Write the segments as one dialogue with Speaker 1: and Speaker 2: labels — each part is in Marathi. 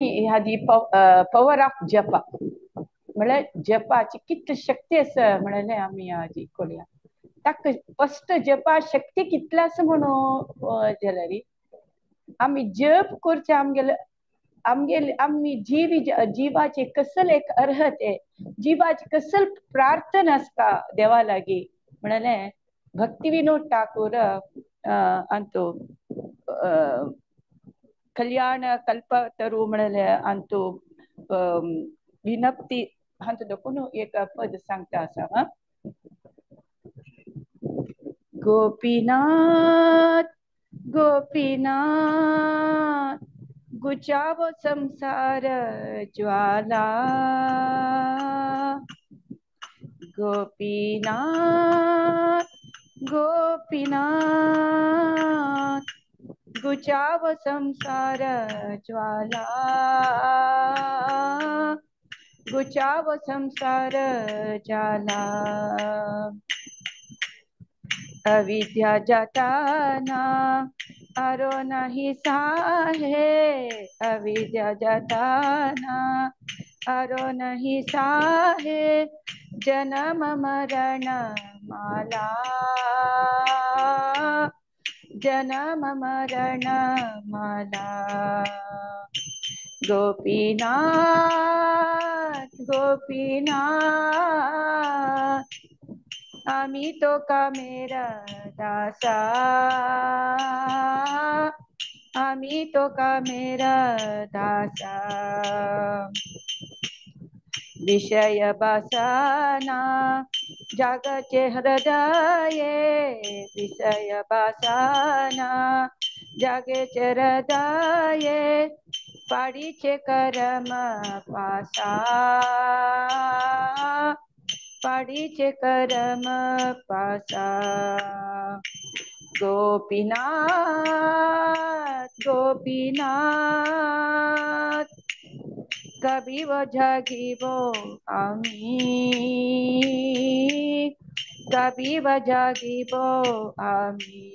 Speaker 1: هذه باور ऑफ जपा म्हळ्यार जपाची कितली शक्ती आसा म्हळ्यार आमी हाजी कोल्या ताका फस्ट जपा शक्ती कितली आसा म्हणून जाल्यार आमी जप करचे आमगेले आमी जीवाचे कसल एक अर्हत आहे जीवाची कसल प्रार्थना आसता देवा लागी म्हळ्यार भक्ती विनोद ठाकूर अंतो कल्याण कल्पतरू म्हळ्यार अंतो विनप्ती हांत देखून एक पद सांगता आसा गोपीनाथ गोपीनाथ गुचावो संसार ज्वाला गोपीनाथ गोपीनाथ गुचावो संसार ज्वाला गुचावो संसार जाला अविद्या जाताना आरो नहीं साहे अविद्या जाताना आरो नहीं साहे जन्म मरण माला जन्म मरण माला गोपीनाथ गोपीनाथ आमी तो का मेरा दासा आमी तो का मेरा दासा विषय बासाना जागचे हृदय विषय बासाना जागेचे हृदय पाडीचे कर्म पासा पाडीचे कर्म पासा गोपीनाथ गोपीनाथ कभी वो जागिबो आमी कभी वो जागिबो आमी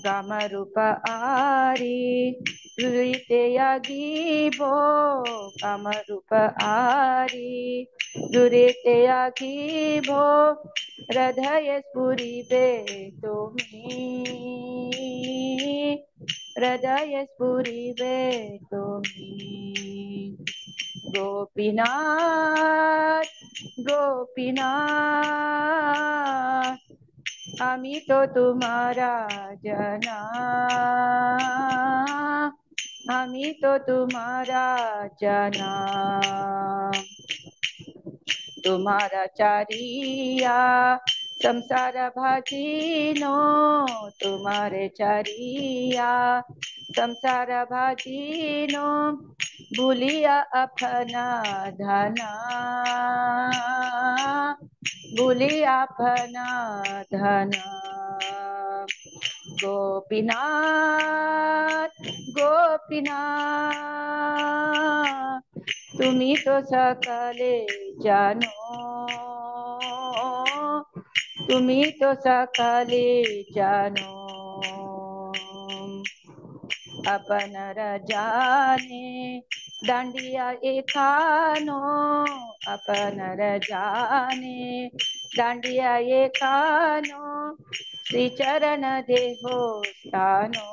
Speaker 1: कामरूप आरी दुरिते यागिबो कामरूप आरी दुरिते यागिबो हृदय स्फुरिबे तुम्ही हृदय स्फुरिबे तुम्ही गोपीनाथ गोपीनाथ आमी तो तुम्हारा जना आमी तो तुम्हारा जना तुम्हारा चारिया संसार भाजीनो तुम्हारे चारिया संसार भाजीनो भूलिया अपना धना भूलिया अपना धना गोपीनाथ गोपीनाथ तुम्ही तो सकले जानो तुम्ही तो सकले जानो अपन रजाने दांडिया एकानो अपन रजाने दांडिया एकानो श्री चरण देहो स्थानो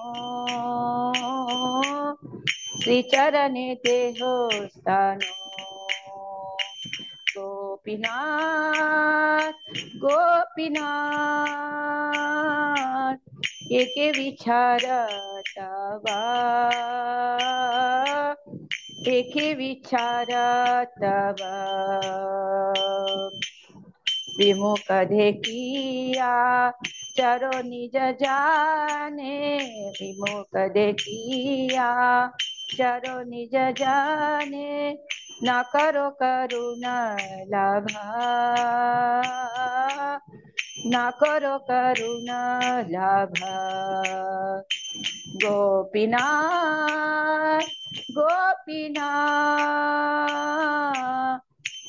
Speaker 1: श्री चरणे देहो स्थानो गोपीनाथ गोपीनाथ एके विचार तवा एके विचार तवा विमुख देखिया चरो निज जाने विमुख देखिया चरो निज जाने न करो करुणा लाभा न करो करुणा लाभा गोपीनाथ गोपीनाथ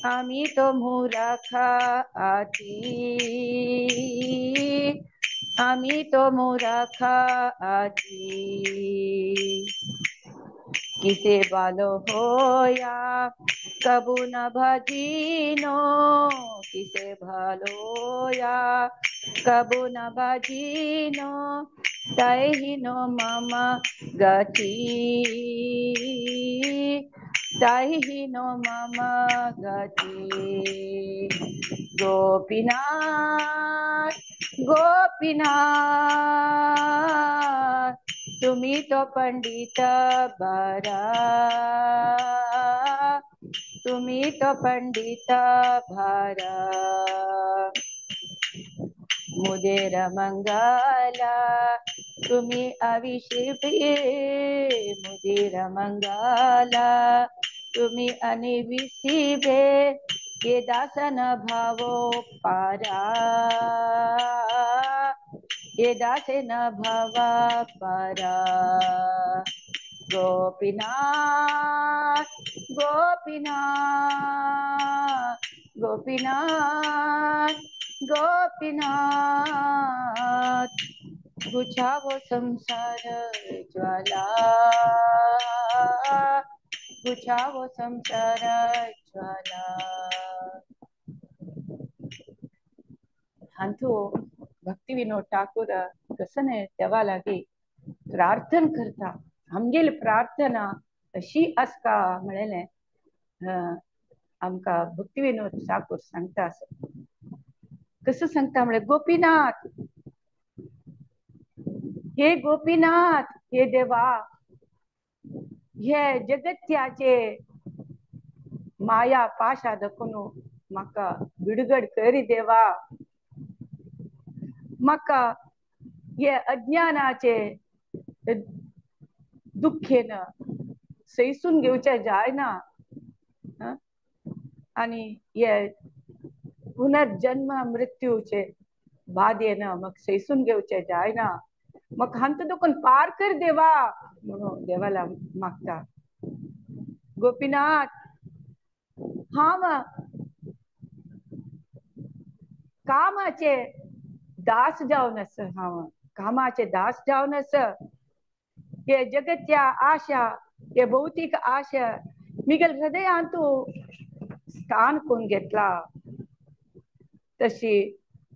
Speaker 1: आमी तो मूर्खा आती आमी तो मूर्खा आती किसे बालो होया कबू न भजीनो, किसे भालोया कबू न भजीनो, तैहिनो मम गति, तैहिनो मम गति। गोपीनाथ गोपीनाथ तुम्ही तो पंडित बरा, तुम्ही तो पंडित भरा। मुदेर मंगला तुम्ही अविशिपे, मुदेर मंगला तुम्ही अनिविसिबे, ये दासन भावो पारा, ये दासन भावा पारा। गोपीनाथ गोपीनाथ गोपीनाथ गोपीनाथ, बुझावो संसार ज्वाला, बुझावो संसार ज्वाला. हांतू भक्ती विनोद ठाकूर कसने देवा लागी प्रार्थना करता. आमगेली प्रार्थना अशी आसता म्हळेले आमका भक्ती विनोद ठाकूर सांगता. कसं सांगता म्हळे, गोपीनाथ हे गोपीनाथ हे देवा, हे जगत्याचे माया पाशा दखून म्हाका बिडगड करी देवा. म्हाका हे अज्ञानाचे दुःखेन सैसून घेवचे जायना, आणि हे पुनर्जन्म मृत्यूचे बाधेन म्हाका सैसून घेवचे जायना. म्हाका हांत दुखून पार कर देवा म्हणून देवाला मागता. गोपीनाथ हांव कामाचे दास जावन आसा, हांव कामाचे दास जावन आसा. हे जगत्या आशा, हे भौतिक आशा मिगेल हृदयांत स्थान करून घेतला. तशी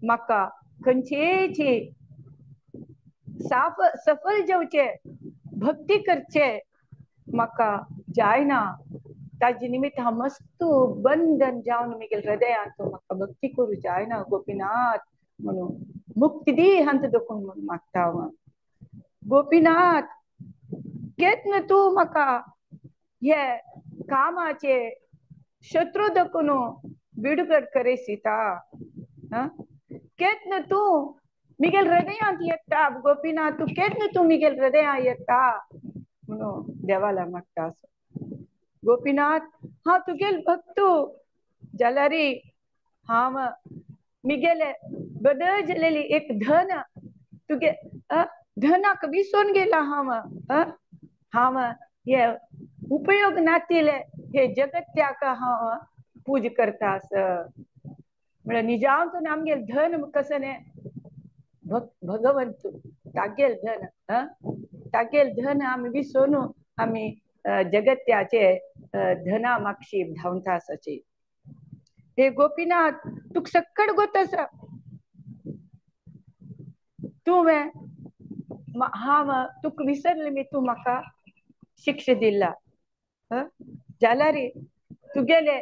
Speaker 1: म्हाका खंयचेची सफल जेवचे, भक्ती करचे म्हाका जायना. ताजे निमित्त हांव मस्त बंधन जावन मिगेल हृदयांत म्हाका भक्ती करू जायना. गोपीनाथ म्हणून मुक्ती दी हांत दुखून म्हणून मागता हांव. गोपीनाथ केतन तू म्हाका हे कामाचे शत्रू दखून बिडगड करेसिता. केतन तू मिगेल हृदयांत येता. गोपीनाथ तू केतन तू मिगेल हृदयांत येता म्हणून देवाला मागता. गोपीनाथ हांव तुगेल भक्त जाल्यारी हांव मिगेले बदजलेली एक धन तुगे धनाक विसरून गेला. हांव हे उपयोग नातिले हे जगत्याक हांव पूज करता. म्हळ्यार निजांतून आमगेल धन कसने भगवंत तागेल धन, तागेल धन आमी विसरून आमी जगत्याचे धना मागशी धांवता आसाची. हे गोपीनाथ तुक सक्कड गोत आसा. तुवें हांव तुक विसरले मी तू म्हाका शिक्षा दिला. जाल्यार तुगेले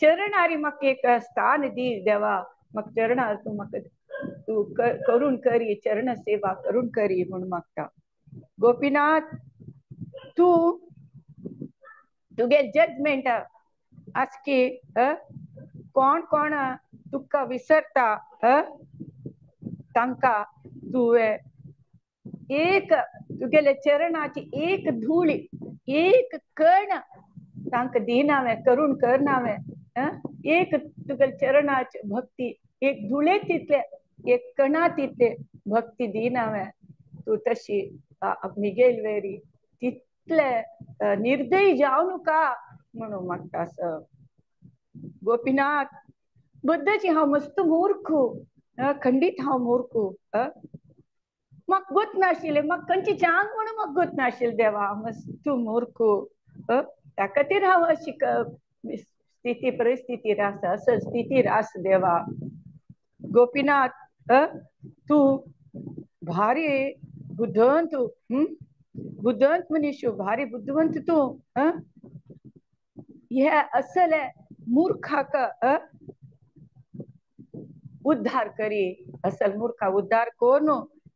Speaker 1: चरणारी म्हाका एक स्थान दी देवा. म्हाका चरणा तू म्हाका तू करून करी, चरण सेवा करून करी म्हणून मागता. गोपीनाथ तू तुगे जजमेंट आस की कोण कोण तुका विसरता तांका तुवें एक तुगेले चरणाची एक धूळ, एक कण तांकां दिनावे, करून करनावे. एक तुगेले चरणाची भक्ती एक धुळे तितले, एक कणा तितले भक्ती दिनावे. तू तशी मिगेल वेरी तितले निर्दयी जाऊ नका म्हणून मागतास. गोपीनाथ बुद्धची हांव मस्त मूर्ख, खंडीत हांव मूर्ख. म्हाका गोत नाशिल्ले, म्हाका खंयची चांग म्हणून म्हाका गोत नाशिल्ले देवा. मस्त मूर्ख त्या खातीर हांव अशी स्थिती परिस्थिती रास असं स्थिती रास देवा गोपीनाथ तू भारी बुद्धवंत बुद्धवंत मनीषू भारी बुद्धवंत तू हे असले मूर्खाक उद्धार करी असल मूर्खा उद्धार कोण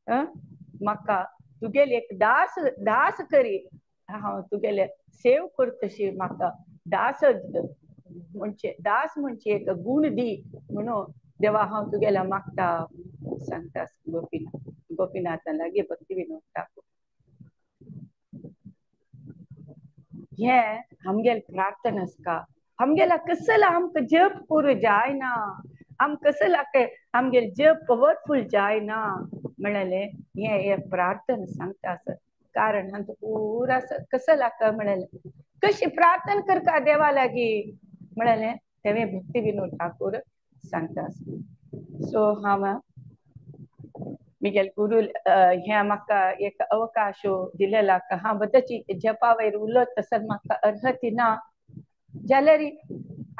Speaker 1: म्हाका तुगेले एक दास दास करी हांव तुगेले सेव करतशी म्हाका दास म्हणजे दास म्हणजे एक गुण दी म्हणून देवा हांव तुगेला मागता सांगता गोपीनाथान लागी भक्ती विनोद ठाकूर हे आमगेल प्रार्थना का आमगेला कसला आमकां जप करू जायना आम कसला आमगेल जप पवरफुल जायना म्हणाले हे प्रार्थना सांगता असत कारण हांचो पुरा कसला म्हणाले कशी प्रार्थना करता देवा लागी म्हणाले तेवे भक्ती विनोद ठाकूर सांगता सो हांव मिगेल गुरु ह्या म्हाका एक अवकाश दिलेला हांव बद्दची जपा वयर उलत तसर म्हाका अर्हती ना जाल्यार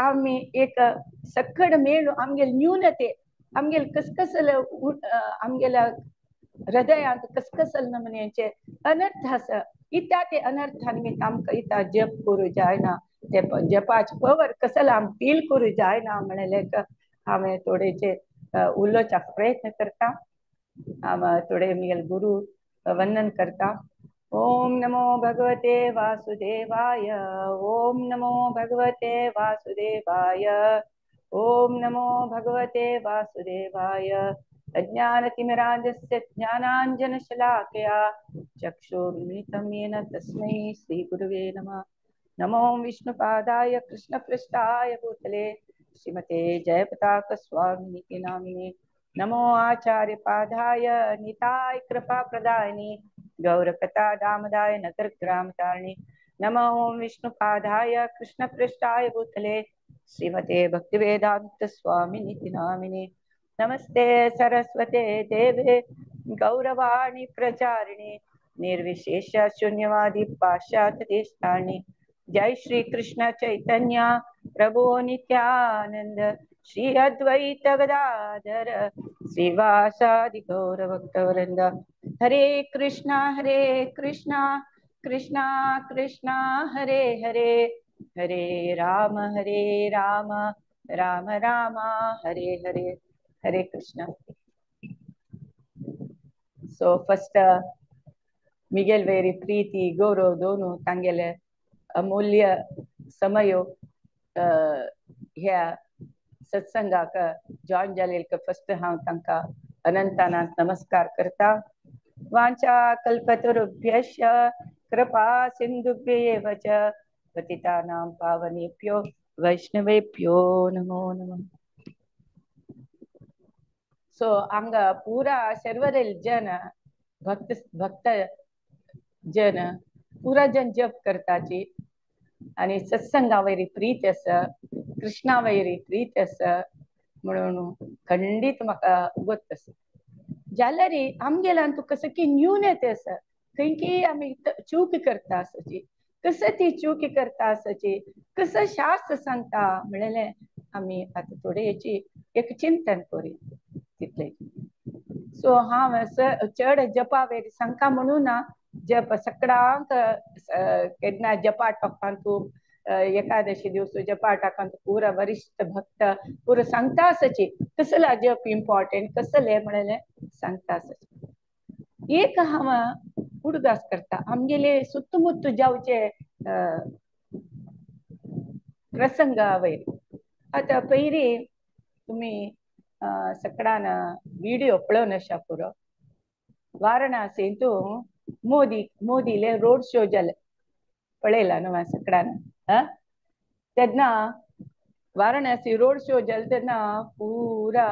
Speaker 1: आमी एक सकड मेळू आमगेल न्यूनते आमगेल कसकसल आमगेल्या हृदयांत कसकसल नमन्याचे अनर्थ आसा इता ते अनर्था निमित्त आमकां इता जप करू जायना ते जपाचे पवर कसला आम फील करू जायना म्हणले हांवें थोडेचे उलोवपाक प्रयत्न करता थोड़े मिगल गुरु वंदन करता ओम नमो भगवते वासुदेवाय ओम नमो भगवते वासुदेवाय ओम नमो भगवते वासुदेवाय अज्ञानतिमिरान्धस्य ज्ञानाञ्जनशलाकया चक्षुर्मिलितं येन तस्मै श्रीगुरुवे नमः नमो विष्णुपादाय कृष्णपृष्ठाय भूतले श्रीमते जयपताक स्वामिनिति नामिने नमो आचार्य पादाय निताय कृपा प्रदायिनी गौरकथा दामदाय नगर ग्राम तारिणी नमो विष्णुपादाय कृष्णपृष्ठाय भूतले श्रीमते भक्तिवेदांत स्वामिनिति नामिने नमस्ते सरस्वते देवे गौरवाणी प्रचारिणे निर्विशेष शून्यवादी पाश्चात्य देशतारिणी जय श्री कृष्ण चैतन्य प्रभु नित्यानंद श्री अद्वैत गदाधर श्रीवासादि गौर भक्तवृंद हरे कृष्णा कृष्णा कृष्णा हरे हरे हरे Ram Ram Ram Hare Hare Hare Krishna so first Miguel very Preeti Gaurav दोनों तांगेले अमूल्य समयो ह्या सत्संगाक जॉइन जालेल फर्स्ट हांव तांकां अनंतानाथ नमस्कार करता वाचा कल्पतरुभ्यश्च कृपा सिंधुभ्येव च पतितानां पावनेभ्यो वैष्णवेभ्यो नमो नमः सो अंग पूरा सर्वरेल जन भक्त जन पूरा जन जप करताची आणि सत्संगा वयरी प्रीत आसा कृष्णा वयरी प्रीत आसा म्हणून खंडीत म्हाका उगत आसा जाल्यार आमगेल्यान तुका की न्यूनते आसा खंय की आमी चूक करता आसाची कसं ती चूक करता आसाची कसं शास्त्र सांगता म्हणले आमी आता थोडे याची एक चिंतन करूया तितले सो हांव चड जपा वेळ सांगता म्हणून ना जप सगळ्यांक केन्ना जपा टोकान तूं एकादशी दिवस जपा टाकान पुरा वरिष्ठ भक्त पुरा सांगता आसाची कसला जप इम्पॉर्टंट कसले म्हणले सांगता आसाची एक हांव उडगास करता आमगेले सुತ್ತमुತ್ತ जावचे प्रसंग वयर आता पयरी तुम्ही सगळ्यान व्हिडिओ पळोवन आसा पुरो वाराणसींतू मोदीले रोड शो जाले पळयला न्हू सगळ्यान तेन्ना वाराणसी रोड शो जाले तेन्ना पुरा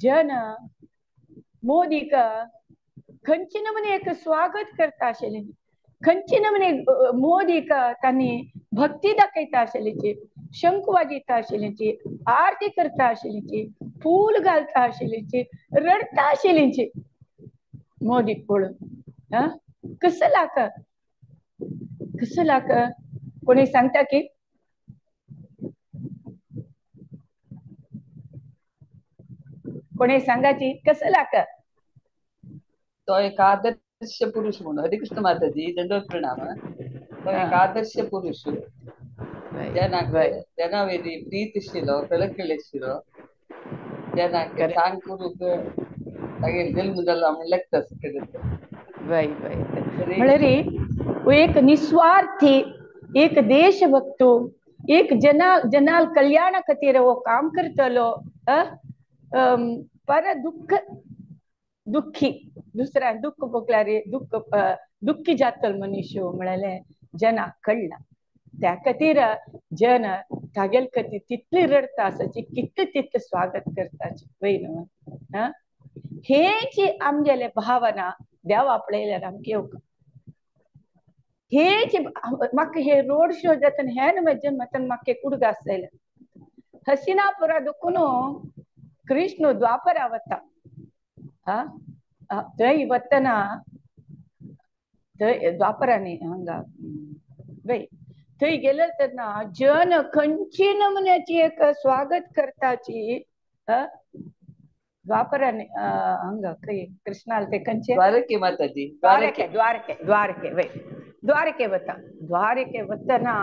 Speaker 1: जन मोदीक खंयचे नमुने एक स्वागत करता आशिल्ले खंयचे नमुने मोदीक तांणी भक्ती दाखयता आशिल्लीची शंख वाजयता आशिल्लीची आरती करता आशिल्लीची फूल घालता आशिल्लीची रडता आशिल्लीची मोदीक पळोवन कसला कसं लाक कोणी सांगता की कोणी सांगाची कसं लाक
Speaker 2: तो एक आदर्श पुरुष म्हणून हरिकृष्ण माताजी दंडोत प्रणाम तो एक आदर्श पुरुष जनावेरी प्रीतिशिलो कळकळिशिलो ಜನಕ್ಕೆ ತಾಂಕುರುಗ तागे दिल मुदला म्हणलेत असं
Speaker 1: वय वय म्हळरी एक निस्वार्थी एक देशभक्तो एक जनाल कल्याण खातीर वो काम करतलो पर दुःखी दुसऱ्या दुःख पोकल्यारी दुःखी जातल मनुष्य म्हळ्याले जना कळना त्या खातीर जन तागेल कती तितली रडता आसाची कितले तितले स्वागत करताची वय न्हू हे जी आमगेले भावना देव आपल्याला आमक येवक हे जी म्हाका हे रोड शो जातन हेन मजन मतन म्हाका कुडग आसलेले हसिनापुरा दुखून कृष्ण द्वापरा वता थंय वतना थंय द्वापरांनी हांगा वय थंय गेले तेन्ना जन खंयची नमुन्याची एक स्वागत करताची द्वापराने हंगा खंय कृष्णाल ते खंयचे
Speaker 2: द्वारके माताजी
Speaker 1: द्वारके द्वारके द्वारके वय द्वारके वता द्वारके वतना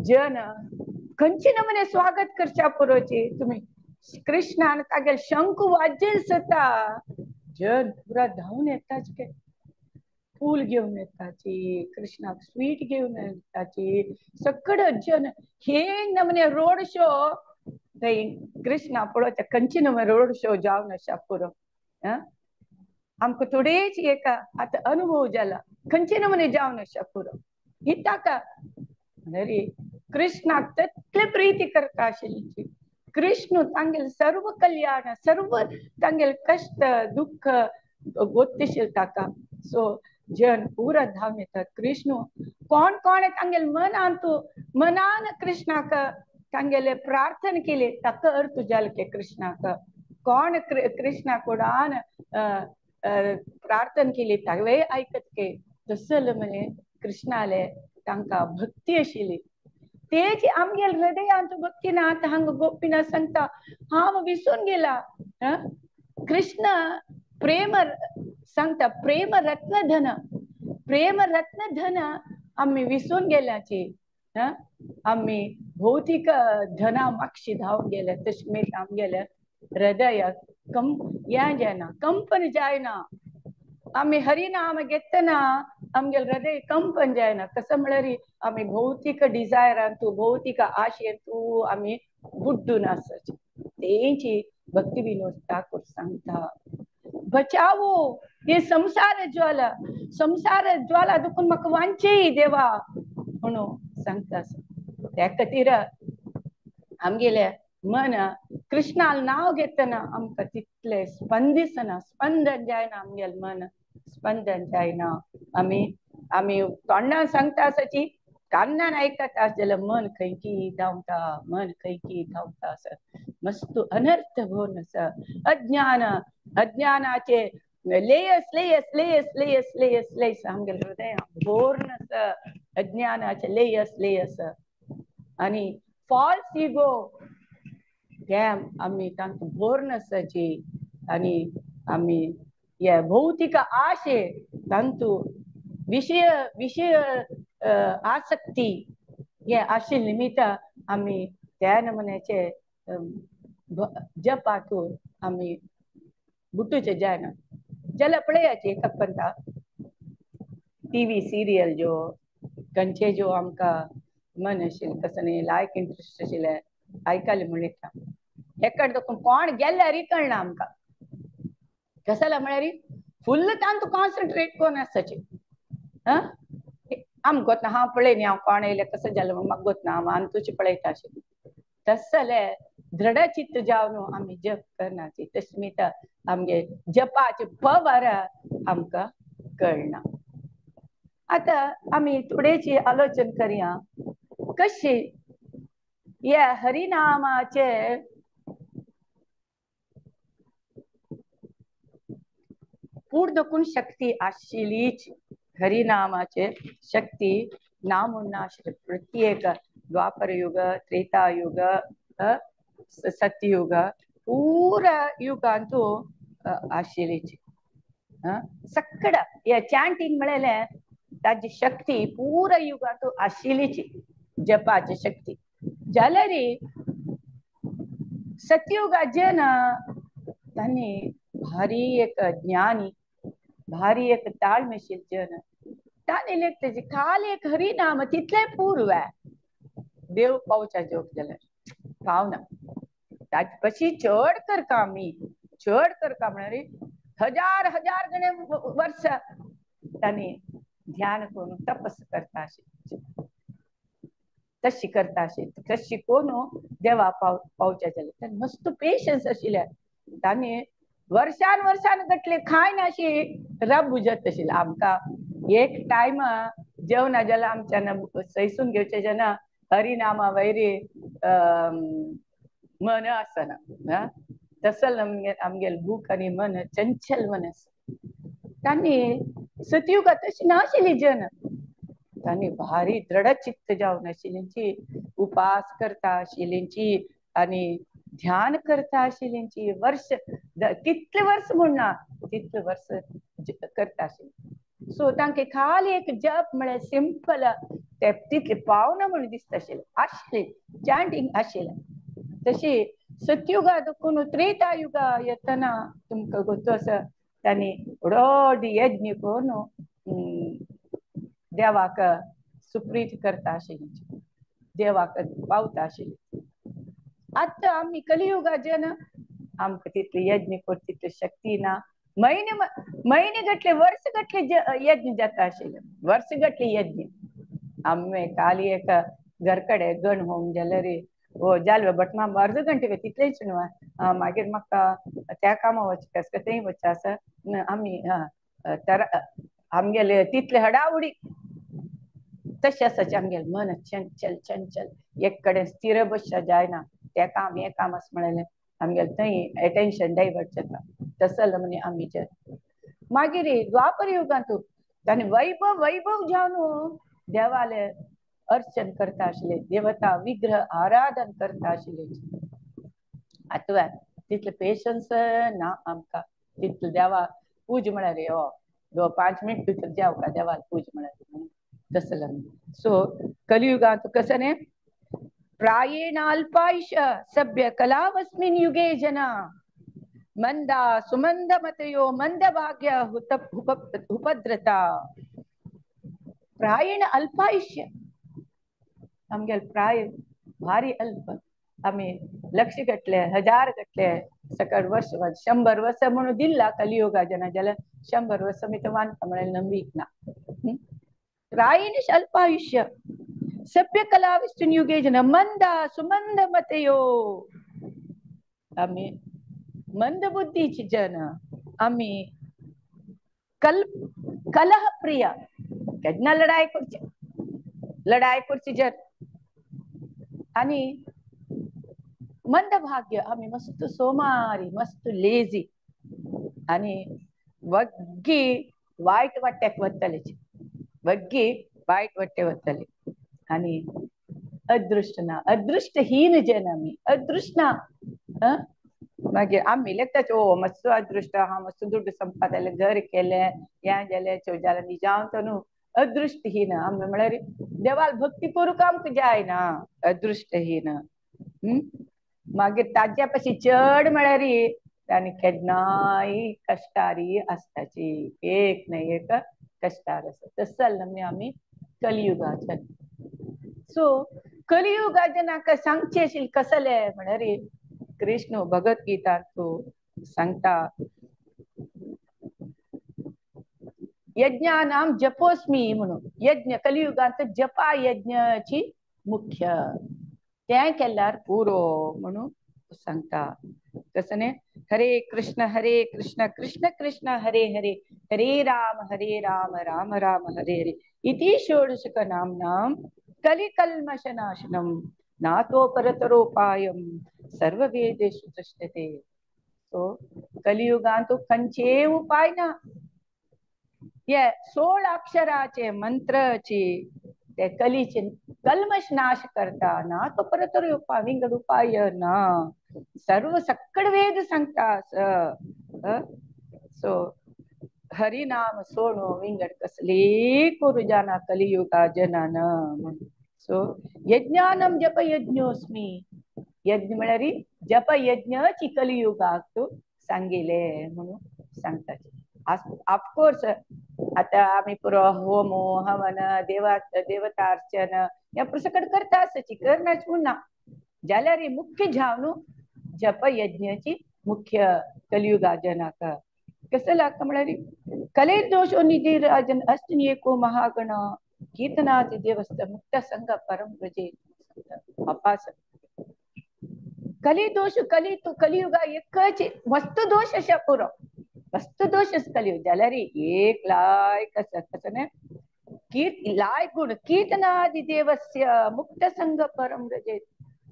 Speaker 1: जन खंयची नमुने स्वागत करच्या पुरोची तुम्ही कृष्णान तागेल शंख वाजेल सता जन पुरा धावून येताच के फूल घेऊन येताची कृष्णाक स्वीट घेऊन येताची सकड जन हे नमुने रोड शो थंय कृष्णा पळोवच्या खंयची नमुने रोड शो जावन आसा पुरो आमकां थोडेच एक आतां अनुभव जाला खंयचे नमुने जावन आसा पुरो ही ताका रे कृष्णाक तितले प्रीती करता आशिल्ली कृष्ण तांगेल सर्व कल्याण सर्व तांगेल कष्ट दुःख गोत्तीशील ताका सो जन पुरा धाम येतात कृष्ण कोण कोण तांगेल मनान कृष्णाक तांगेले प्रार्थना केली ताका अर्थ जाल के कृष्णाक कोण कृष्णा कोडान प्रार्थना केली तावे ऐकत के तसल म्हणे कृष्णाले तांकां भक्ती आशिल्ली तेच आमगेल हृदयांत भक्ती ना हांग गोपीनाथ सांगता हांव विसरून गेला कृष्ण प्रेम सांगता प्रेम रत्न धन आम्ही विसरून गेल्याची आम्ही भौतिक धना मागशी धावून गेले तशमेट आमगेले हृदयात जायना कंपन जायना आम्ही हरिनाम घेतना आमगेल हृदय कंपन जायना कसं म्हळ्यार आम्ही भौतिक डिझायरांतू भौतिक आशेंतू आम्ही बुड्डून आसाची तेंची भक्ती विनोद ठाकूर सांगता बचावो ये संसार ज्वाला दुखून म्हाका वांचे देवा म्हणून सांगता त्या खातीर आमगेले मन कृष्णाल नाव घेतना आमकां तितले स्पंदन जायना आमगेल मन स्पंदन जायना आमी तोंडान सांगता आसाची कान्नान आयकता जाल्यार मन खंयची धांवता आसा मस्त अनर्थ भोवन आसा अज्ञानाचे लेयस आमगेल हृदय भोरून आसा अज्ञानाचे लेयस आनी फॉल्स इगो गॅम आम्ही तांकां भोरून आसाची आनी आमी हे भौतिक आशे तांतू विषय आसक्ती हे आशिल्ले निमित्त आमी त्या नमुन्याचे जपातू आमी बुटूचे जायना जाल्यार पळयाची एक पंता टीव्ही सिरियल ज्यो खंयचे ज्यो आमकां मन आशिल्ले कसं लायक इंट्रस्ट आशिल्ले आयकले म्हणटा हेकड देखून कोण गेल्यार कळना आमकां कसं जाल्यार म्हळ्यार फुल्ल तांतू कॉन्सन्ट्रेट करून आसची आम गोतना हांव पळयनी हांव कोण येयले कसं जालें म्हाका गोतना हांव अंतूची पळयता आशिल्ली तस जाल्यार दृढचित्त जावन आमी जप करनाची तस्मित आमगे जपाचे पवर आमकां कळना आता आमी थोडेची आलोचना करया कशी या हरिनामाचे पूर्ण देखून शक्ती आशिल्लीच हरिनामाचे शक्ती नामुन्नाश्र प्रत्येक द्वापरयुग त्रेतायुग सत्ययुग पूर युगांतू आशिल्लीची सक्कड या चॅन्टिंग म्हळ्यार ताची शक्ती पूर युगांतू आशिल्लीची जपाची शक्ती जाल्यार सत्ययुगाचे ना तांणी भारी एक ज्ञानी भारी एक ताळमेशील जन तांणी लेखताचे काल एक हरिनाम तितले पूर्व देव पावच्या जोग जाल्यार पावना ताचे कशी चड करता आमी चड करता म्हळ्यार हजार हजार गणे वर्ष तांणी ध्यान करून तपस करता तशी करता तशी कोण देवा पावच्या जाल्यार मस्त पेशन्स आशिल्ले तांणी वर्षान वर्षान गटले खाय ना अशी रब बुजत आशिल्ली आमकां एक टायम जेवणा जाल्यार आमच्यान सैसून घेवचे जेन्ना हरिनामा वैरी मन आसना तसल आमगेल भूक आनी मन चंचल मन आसा तांणी सतयुगात तशी नाशिल्ली जन तांणी भारी दृढचित्त जावन आशिल्लींची उपास करता आशिल्लींची आनी ध्यान करता आशिल्लींची वर्ष कितले वर्ष म्हणना तितले वर्ष करता आशिल्ली सो तांके खाली एक जप म्हळ्यार सिंपल ते तितले पावना म्हणून दिसता आशिल्ले आशिल्ले चॅन्टिंग आशिल्ले तशी सतयुगात कोण त्रेतायुगा येतना तुमकां गोतो आसा तांणी व्हड यज्ञ करून देवाक सुप्रीत करता आशिल्ली देवाक पावता आशिल्ली आतां आमी कलियुगात जेन्ना आमकां तितले यज्ञ करता तितली शक्ती ना महिने गटले वर्ष गटले यज्ञ जाता आशिल्ले वर्ष गटले यज्ञ आमी काली एक घरकडे गण होम जाल्यार ओ जाले बट म्हाका अर्द घंटे तितलेच न्हू मागीर म्हाका त्या कामा वचचें आसा थंय वचचें आसा आमी तर आमगेले तितले हडाउडी तशें आसाचे आमगेले मन चंचल चंचल एक कडेन स्थिर बसचें जायना ते काम आसा म्हळ्यार आमगेले थंय एटेन्शन डायवर्ट जाता तसल म्हणे आमीचे मागीर द्वापर युगांतू तांणी वैभव वैभव जावन देवाले अर्चन करता आशिल्ले देवता विग्रह आराधन करता आशिल्ले आतां तितले पेशन्स ना आमकां तितले देवा पूज म्हळ्यार 5 मिनट भितर जेवका देवाल पूज म्हळ्यार तसलं सो कलियुगांत कसं न्ही प्रायेण अल्पायुष सभ्य कलावस्मिन् युगे जना मंदा सुमंद मतयो मंद भाग्य उपद्रता प्रायेण अल्पायुष्य आमगेल प्राय भारी अल्प आमी लक्ष गटले हजार गटले सकट वर्ष 100 वर्ष म्हणून दिला कलियुगा जना जाल्यार 100 वर्ष मी तर मानता म्हळ्यार नंबीक ना प्रायेण अल्पायुष्य सभ्य कलावस्मिन् युगे जना मंदा सुमंद मतयो आमी मंद बुद्धीची जन आमी कलह प्रिय केन्ना लढाई करची जन आणि मंद भाग्य आमी मस्त सोमारी मस्त लेजी आणि वग्गी वाईट वाट्याक वतलेची वग्गी वाईट वाट्याक वतले आणि अदृष्टहीन जन आमी अदृष्ट ना मागीर आमी लेखताच मस्त अदृष्ट हा मस्त दुड्ड संपादले घर केले या जाले जाल्यार निजांत न्हू अदृष्टहीन आमी म्हळ्यार देवाल भक्ती करूंक आमकां जायना अदृष्टहीन मागीर ताज्या पाशी चड म्हळ्यार तांणी केन्नाय कश्टारी आसताची एक ना एक कश्टार आसा तसल नमने आमी कलियुगाच्या सो कलियुगाच्या नाका सांगचे आशिल्ले कसले म्हळ्यार कृष्ण भगवद्गीतांतू सांगता यज्ञानां जपोस्मी म्हणून यज्ञ कलियुगांत जपा यज्ञाची मुख्य ते केल्यार पुरो म्हणून सांगता कसं न्ही हरे कृष्ण कृष्ण कृष्ण हरे हरे हरे राम राम राम हरे हरे इति षोडशक नाम्नां कलिकल्मषनाशनम नातो परतरोपायम सर्ववेदेषु दृश्यते तो कलियुगांत खंयचे उपाय ना या 16 अक्षराचे मंत्रची ते कलीचे कल्मश नाश करता ना तो परतर विंगड उपाय ना सर्व सक्कड वेद सांगता सो हरिनाम सोनो विंगड कसली करू जाना कलियुगा जनान सो यज्ञानम जप यज्ञोस्मी यज्ञ म्हळ्यार जप यज्ञ कलियुगाक सांगिले म्हणून सांगतात ऑफकोर्स आता आम्ही पुरो होम हवन देवतार्चन या प्रसकट करता आसची करनाच म्हणना जाल्यार मुख्य जावन जप यज्ञाची मुख्य कलियुगा जनाक कसं लागतं म्हणाली कले दोषो निधी राजन अष्टनी एको महागण कीर्तनादि देवस्थ मुक्त संघ परम प्रजे अपास कली दोष कली तो कलियुगा एकच वस्तु दोष अशा पुरो वस्तु दोषच कलियुग जाल्यार एक लाय कसं ने लाय गुण कीर्तनादि देवस्य मुक्त संघ परम प्रजे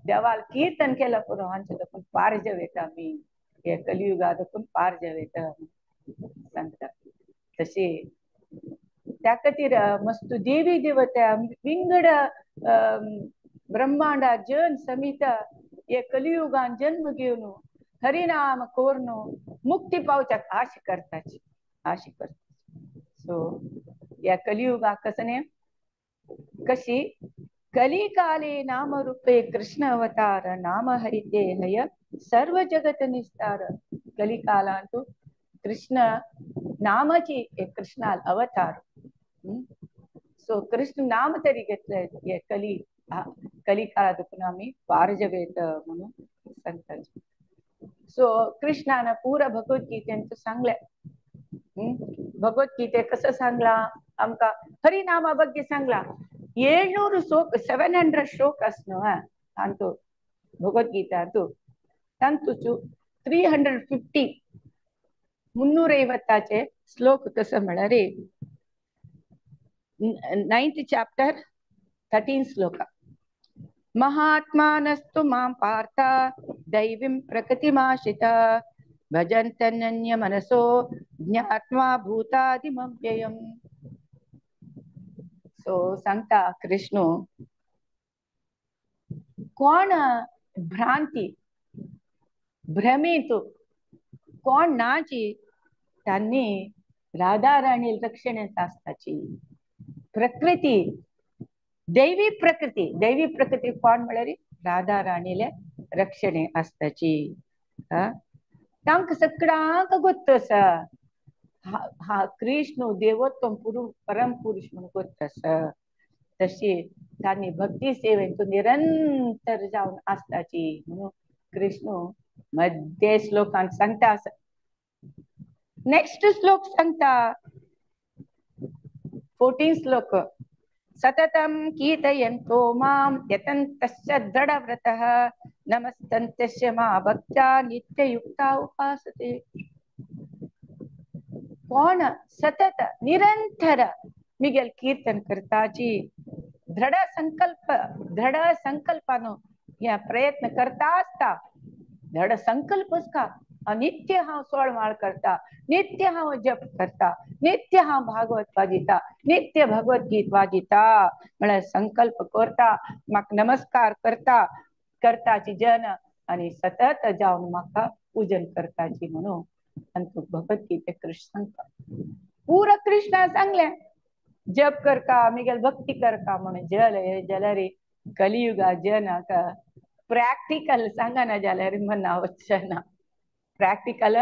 Speaker 1: देवाल कीर्तन केलं पुरो हांचे देखून पार जेवेता आमी हे कलियुगा देखून पार जेवेता सांगतात तसे त्या खातीर मस्त देवी देवता विंगड ब्रह्मांडा जन समिता हे कलियुगान जन्म घेवन हरिनाम कोरनो मुक्ती पावच्याक आशा करता सो या कलियुगा कसने कशी कली काले नाम रूपे कृष्ण अवतार नाम हरिते हय सर्व जगत निस्तार कली कालांतू कृष्ण नामाची कृष्णाल अवतार सो कृष्ण नाम तरी घेतलंय हे कली काळातून आम्ही पार जवेत म्हणून सांगतात सो कृष्णानं पूरा भगवद्गीतेंत सांगले भगवद्गीते कसं सांगला आमका हरिनामा ಬಗ್ಗೆ सांगला 700 श्लोक 700 श्लोक असनो तांतू भगवद्गीता तांतूचू 350 350 श्लोक कसं म्हळ्यार 9th chapter 13 श्लोक महात्मानस्तु मां पार्थ दैवीं प्रकृतिमाश्रिता भजन्तन्य मनसो ज्ञात्वा भूतादिमव्ययम् सो सांगता कृष्ण कोण भ्रांती भ्रमित कोण नाची त्यांनी राधा राणी रक्षणेत असताची प्रकृती दैवी प्रकृती कोण म्हळ्यार राधा राणीले रक्षणे असताची तांक सगळ्यांक गोत्त आसा हा कृष्ण देवोत्तम पुरुष परम पुरुष म्हणून गोत्त आसा तशी त्यांनी भक्ती सेवेंतून निरंतर जावन असताची म्हणून कृष्ण मध्ये श्लोकांत सांगता नेक्स्ट श्लोक सांगता 14 श्लोक सततं कीर्तयन्तो मां यतन्तस्य दृढव्रतः नमस्तन्तस्य मा भक्त्या नित्ययुक्ता उपासते कोण सतत निरंतर मिगेल कीर्तन करताची दृढ संकल्पानो या प्रयत्न करता असता दृढ संकल्पच का नित्य हांव सोळमाळ करता नित्य हांव जप करता नित्य हांव भागवत वाजिता नित्य भगवद्गीत वाजिता म्हळ्यार संकल्प करता म्हाका नमस्कार करताची जन आणि सतत जावन म्हाका पूजन करताची म्हणून अंतू भगवद्गीते कृष्ण सांगता पूरा कृष्णा सांगले जप करता मिगेल भक्ती करता म्हणून जाल्यार कलियुगा जनाक प्रॅक्टिकल सांगना जाल्यार मना वचना प्रॅक्टिकल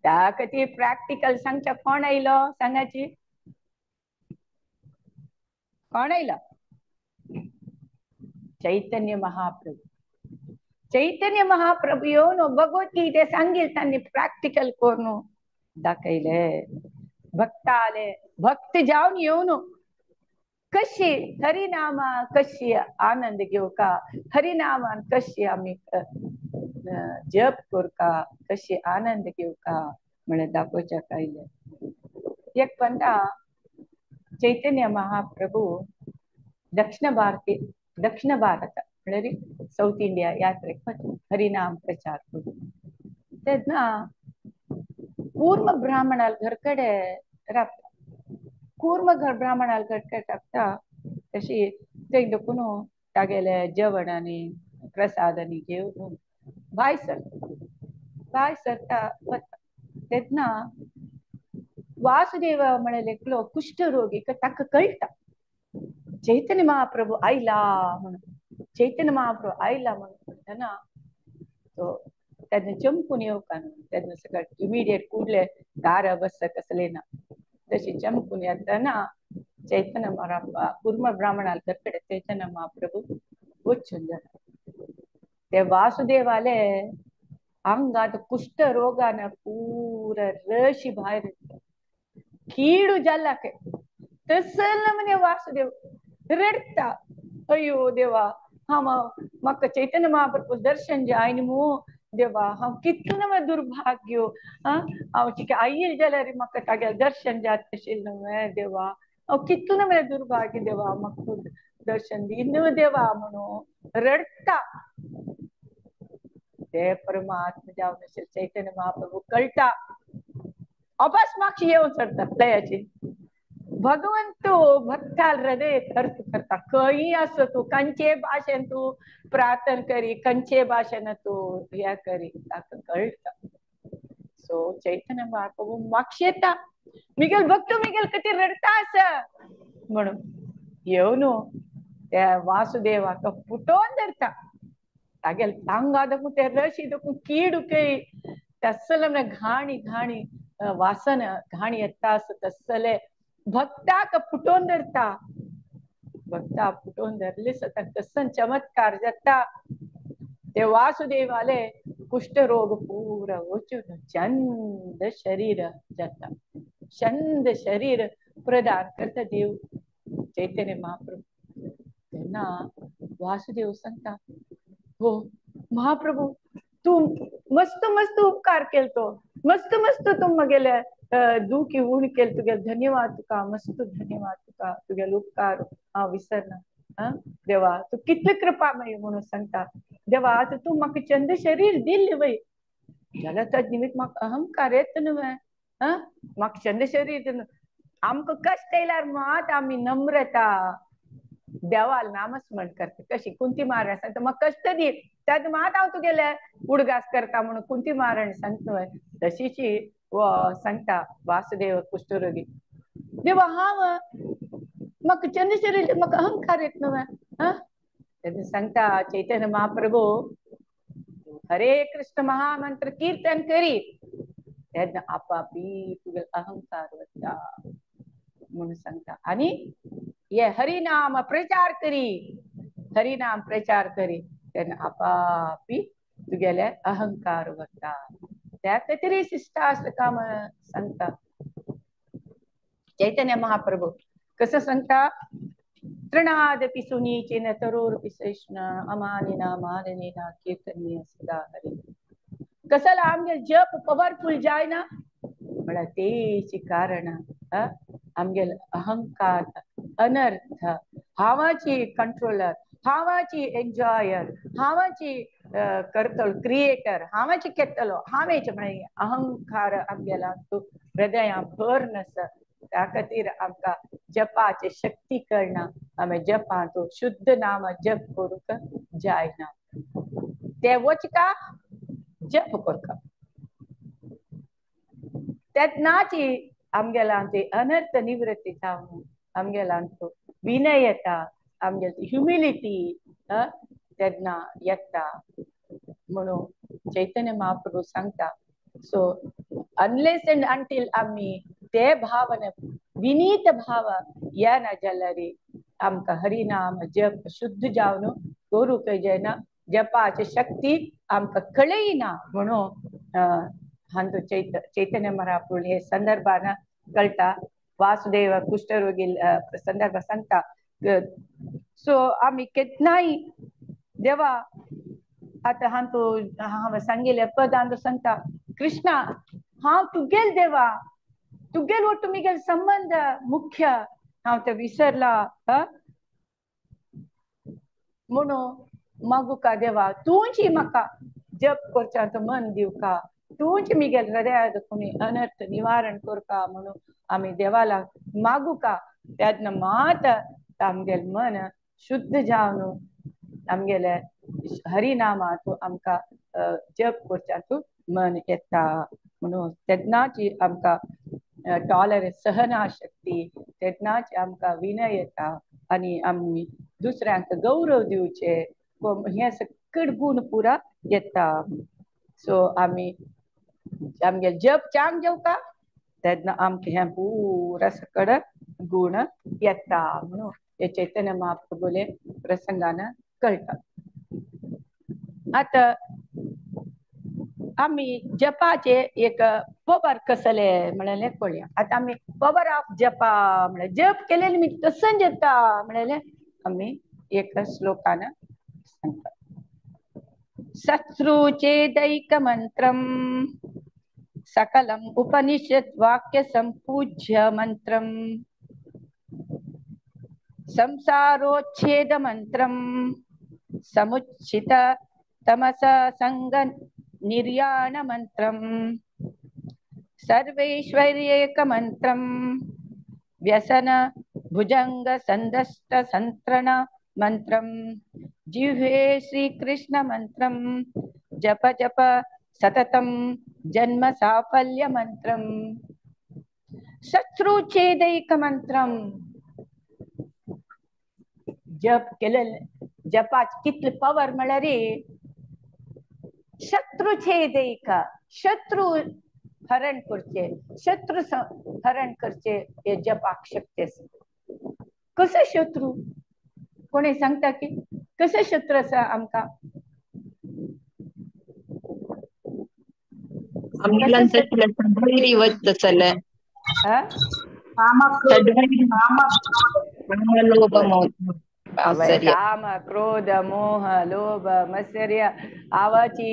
Speaker 1: त्या खातीर प्रॅक्टिकल सांगच्या कोण आयलो सांगाची कोण आयलो चैतन्य महाप्रभू येवन भगवद्गीते सांगील त्यांनी प्रॅक्टिकल करून दाखयले भक्त आले भक्त जावन येवन कशी हरिनामा कशी आनंद घेवका हरिनामान कशी आम्ही जप करका कशी आनंद घेवका म्हणून दाखोवच्या आयले एक पंडा चैतन्य महाप्रभू दक्षिण भारत म्हळ्यार साऊथ इंडिया यात्रेक हरिनाम प्रचार करून तेन्ना पूर्ण ब्राह्मणाल घर कಡೆ रावता कूर्म ब्राह्मणाला कटकट टाकता तशी ते दुखून तागेले जेवण आणि प्रसादानी घेऊन भाय सरता तेन्ना वासुदेव म्हणाले एकलो कुष्ठरोगी ताका कळटा चैतन्य महाप्रभू आयला म्हणून चैतन्य महाप्रभू आयला म्हणून ना तो त्यांना चंपून येऊ का त्यांना सगळं इमिडिएट कुठले दार बस कसले ना तशी चंपून येताना चैतन्य महाराज कूर्म ब्राह्मणाला कडे चैतन्य महाप्रभू वचून जातात ते वासुदेवाले अंगात कुष्ठ रोगानं पूर रशी बाहेर कीडू जाला के तसलं म्हणे वासुदेव रडता अयो देवा हम मक चैतन्य महाप्रभू दर्शन जायन मु देवा हम कितलं दुर्भाग्यो हांव आईल जाल्यार म्हाका तागे दर्शन जात आशिल्लें देवा हांव कितलं दुर्भाग्य देवा म्हाका दर्शन दिन देवा म्हणून रडता ते परमात्मा जावन असेल चैतन्य महाप्रभू कळटा अपास मागची येऊन चढतात दयाची भगवंतू भक्ताल हृदय अर्थ करता खंय असो तू कंचे भाषेन तू प्रार्थना करी कंचे भाषेन तू या करी ताका कळटा सो चैतन्य महाप्रभू मागशी येता मिगेल भक्तो मिगेल कधी रडता अस म्हणून येऊन त्या वासुदेवाक फुटोन धरता तागेल तांगाद ते रशी दकू कीड कई तसले घाणी घाणी वासन घाणी येता तसले भक्ताक फुटोन धरता भक्ता फुटोन धरले तसन चमत्कार जाता ते वासुदेवाले कुष्ठरोग पूरा वचून चंद शरीर जाता चंद शरीर प्रदान करता देव चैतन्य महाप्रभू त्यांना वासुदेव सांगता हो महाप्रभू तू मस्त मस्त उपकार केलतो मस्त मस्त तू मगेले दुखी उण केल तुगे धन्यवाद तुका मस्त धन्यवाद तुका तुगे उपकार हांव विसरना देवा तू कितली कृपामय म्हणून सांगता देवा आता तू म्हाका चंद शरीर दिल्ले वय जाल्यार ताजे निमित्त म्हाका अहंकार येता न्हय म्हाका चंद शरीर आमकां कश्ट येयल्यार मात आमी नम्रता देवाल नामस्मरण करता कशी कुंती महाराज सांगता म्हाका कश्ट दी त्यात मात हांव तुगेले उडगास करता म्हणून कुंती महाराज सांगता तशीची सांगता वासुदेव कुष्ठरोगी देवा हांव म्हाका चंद शरीर म्हाका अहंकार येत न्हय सांगता चैतन्य महाप्रभू हरे कृष्ण महामंत्र कीर्तन करी तेन्ना आपापी तुगे अहंकार वता म्हणून सांगता आणि ये हरिनाम प्रचार करी तेन्ना आपापी तुगेले अहंकार वता त्या तरी शिष्टास काम सांगता चैतन्य महाप्रभू कसं सांगता तृणादपि सुनीचेन तरोरपि सहिष्णा अमानिना मानिना कीर्तनीय सदा हरी कसला आमगे जप पॉवरफुल जाय ना म्हणा तेची कारण आमगेल अहंकार अनर्थ हावाची कंट्रोलर हावाची एन्जॉयर हावाची करतलो क्रिएटर हावाची केतलो हावेच म्हणे अहंकार आमगेला तू हृदया भर नस त्या खातीर आमकां जपाची शक्ती कळना आमी जपा तो शुद्ध नाम जप करूंक जायना ते वचका जप करता तेन्नाची आमगेलांची अनर्थ निवृत्ती जावन आमगेलांचो विनयता आमगेली ह्युमिलिटी तेन्ना येता म्हणून चैतन्य महाप्रभू सांगता सो अनलेस एंड अंटील आमी ते भावने विनीत भाव येना जाल्यार आमकां हरिनाम जप शुद्ध जावन करूंक जायना जपाची शक्ती आमकां कळयना म्हणून हांचो चैतन्य महाप्रभू हे संदर्भान कळटा वासुदेव कुष्ठरोगी संदर्भ सांगता सो आमी केन्नाय देवा आता हांव सांगिल्ले पदांत सांगता कृष्णा हांव तुगेल देवा तुगेल वो तुमगेल संबंध मुख्य हांव ते विसरला म्हणून मागुका देवा तूंची म्हाका जप करच्याचो मन दिवका तूच मिगेल हृदयात कोणी अनर्थ निवारण कर का म्हणून आम्ही देवाला मागू का. त्यातनं मात आमगेल मन शुद्ध जावन आमगेले हरिनामातू आमका जप करच्यातू मन येता म्हणून तेन्नाची आमका टॉलरन्स सहना शक्ती तेन्नाच आमका विनय येता आणि आम्ही दुसऱ्यांक गौरव दिवचे हे सगळे गुण पुरा येता. सो आम्ही आमगे जप चांग जेव का तेन्ना आमके हे पुरा सकड गुण येता म्हणून हे चैतन्य महाप्रभूले प्रसंगानं कळतात. आता आम्ही जपाचे एक पवर कसले म्हणाले कळूया. आता आम्ही पवर ऑफ जपा म्हणे जप केलेले मी कसं जेता म्हणाले आम्ही एक श्लोकानं सांगतात. शत्रुचेदैक मंत्रम सकलम उपनिषद वाक्य संपूज्य मंत्रम संसारोच्छेद मंत्रम समुचित तमस संग निर्याण मंत्रम सर्वैश्वर्येक मंत्रम व्यसन भुजंग संदष्ट संतरण मंत्रम जिह्वे श्री कृष्ण मंत्रम जप जप सततम जन्म साफल्य मंत्रम शत्रुच्छेदैक मंत्रम. जप केलेले जपाच कितले पवर म्हळ्यार शत्रू छेदैक शत्रू हरण करचे शत्रू हरण करचे हे जपाक शक्य आसा. कसं शत्रू कोणी सांगता की कसं शत्रू आसा आमका काम क्रोध मोह लोभ मत्सर्य आवाची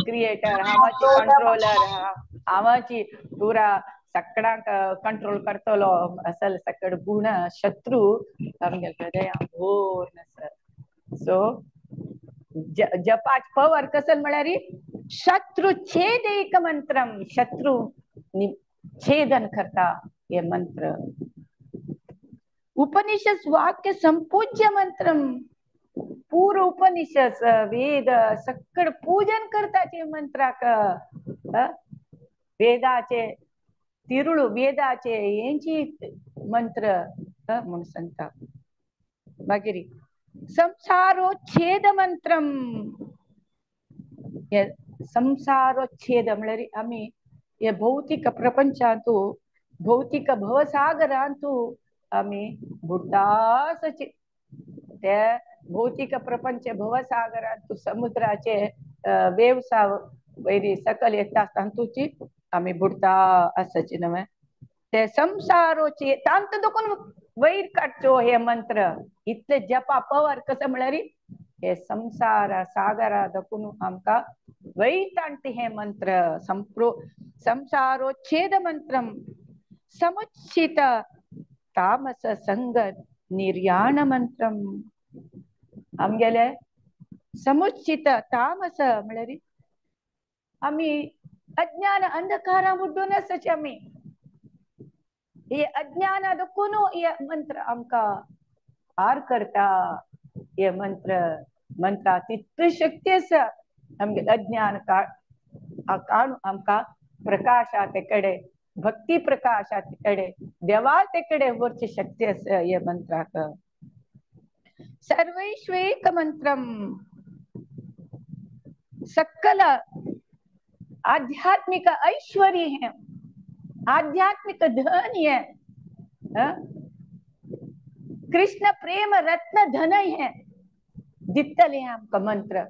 Speaker 1: क्रिएटर आवाची कंट्रोलर आवाची पुरा सगळा कंट्रोल करतलो असल सकड गुण शत्रू आमगे हृदया भोर नसर. सो जपाच पवर कसल म्हळ्यार शत्रू छेदैक मंत्रम शत्रू छेदन करता हे मंत्र. उपनिषद वाक्य संपूज्य मंत्रम पूर्ण उपनिषद वेद सगळं पूजन करताचे मंत्राक वेदाचे तिरुळू वेदाचे यांची मंत्र म्हणून सांगता. मागिरी संसारोच्छेद मंत्रम हे संसारोच्छेद म्हळ्यार आम्ही हे भौतिक प्रपंचांतू भौतिक भवसागरांतू आम्ही बुड्डासचे त्या भौतिक प्रपंच भवसागरांतू समुद्राचे वेवसा वैरी सकल येता तांतूची आम्ही बुडता असचे नव्हे. ते संसारोचे तांत दुखून वैर काढचो हे मंत्र इतले जपा पवर कसं म्हळ्यार हे संसार सागरा दखून आमका वैतांत हे मंत्र संसारोच्छेद मंत्रम समुचित तामस संग निर्याण मंत्रम. आमगेले समुचित तामस म्हळ्यार आम्ही अज्ञान अंधकारा बुड्डून आसचे आम्ही हे अज्ञान दुखून हे मंत्र आमका पार करता. हे मंत्रा तितली शक्ती आसा आमगे अज्ञान काढून आमका प्रकाशा तेकडे भक्ती प्रकाशा तेकडे देवा तेकडे वरची शक्ती आसा हे मंत्राक. सर्वैश्वेक मंत्रम सकल आध्यात्मिक ऐश्वर्य है आध्यात्मिक धन है कृष्ण प्रेम रत्न धन है दित्तले आमका मंत्र.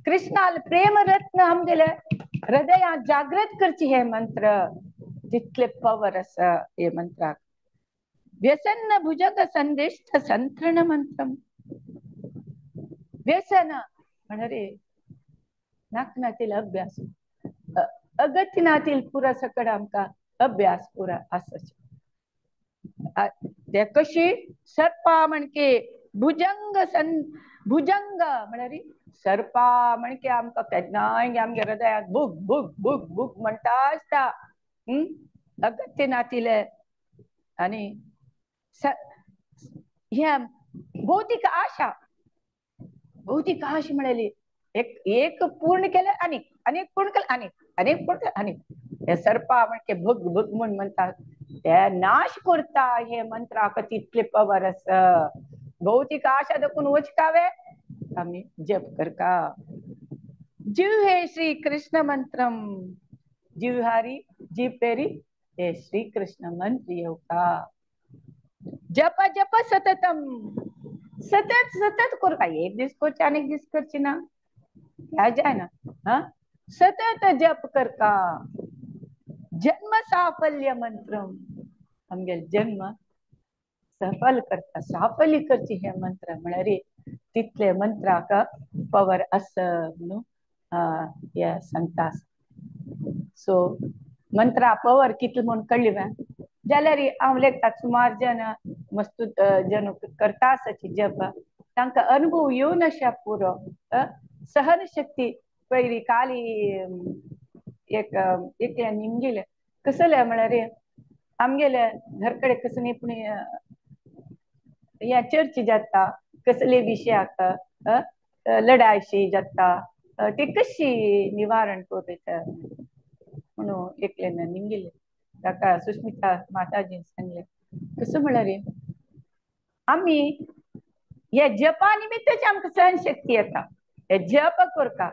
Speaker 1: कृष्णाल प्रेम रत्न आमगेले हृदया जागृत करची हे मंत्र तितले पवर आसा हे मंत्राक. व्यसन भुजग संदिष्ट संतरण मंत्रम. व्यसन म्हणारे नाकनातील अभ्यास अगतिनातील पुरा सकड आमका अभ्यास पुरा असच. ते कशी सर्पा म्हणके भुजंग भुजंग म्हळ्यार सर्पा म्हणजे आमकां केन्नाय आमगे हृदयात बुक बुक बुक बुक म्हणटा आसता. अगत्य नातिले आणि ह्या भौतिक आशा म्हणाली एक पूर्ण केलं अनेक पूर्ण केलं अनेक पूर्ण केलं हे सर्पा म्हणजे भग भग म्हण म्हणतात त्या नाश करता हे मंत्राक तितले पवर अस. भौतिक आशा दखून वचकावे आम्ही जप करका. जीव हे श्री कृष्ण मंत्रम जीवहारी जीव पेरी हे श्री कृष्ण मंत्र येऊका. जप जप सततम सतत सतत करता. एक दिस करची अनेक दिस करची ना क्या जाए ना. हाँ सतत जप करका. जन्म साफल्य मंत्रम आमगे जन्म सफल करता साफल्य करची हे मंत्र म्हळ्यार तितले मंत्राक पवर अस म्हणून हे सांगता. सो मंत्रा पवर कितले म्हणून कळली जाल्यार हांव लेखता सुमार जन मस्त जन करता आसाची जप तांकां अनुभव येवन अशा पुरो सहन शक्ती पयली काली एकल्या निमगेले कसले म्हळ्यार आमगेले घरकडे कसं न्ही या चर्च जाता कसले विशयाक लढायशी जाता ते कशी निवारण करता म्हणून एकल्यान निमगेले ताका सुष्मिता माताजीन सांगले कसं म्हळ्यार आम्ही या जपा निमित्तच आमकां सहन शक्ती येता. हे जप करता.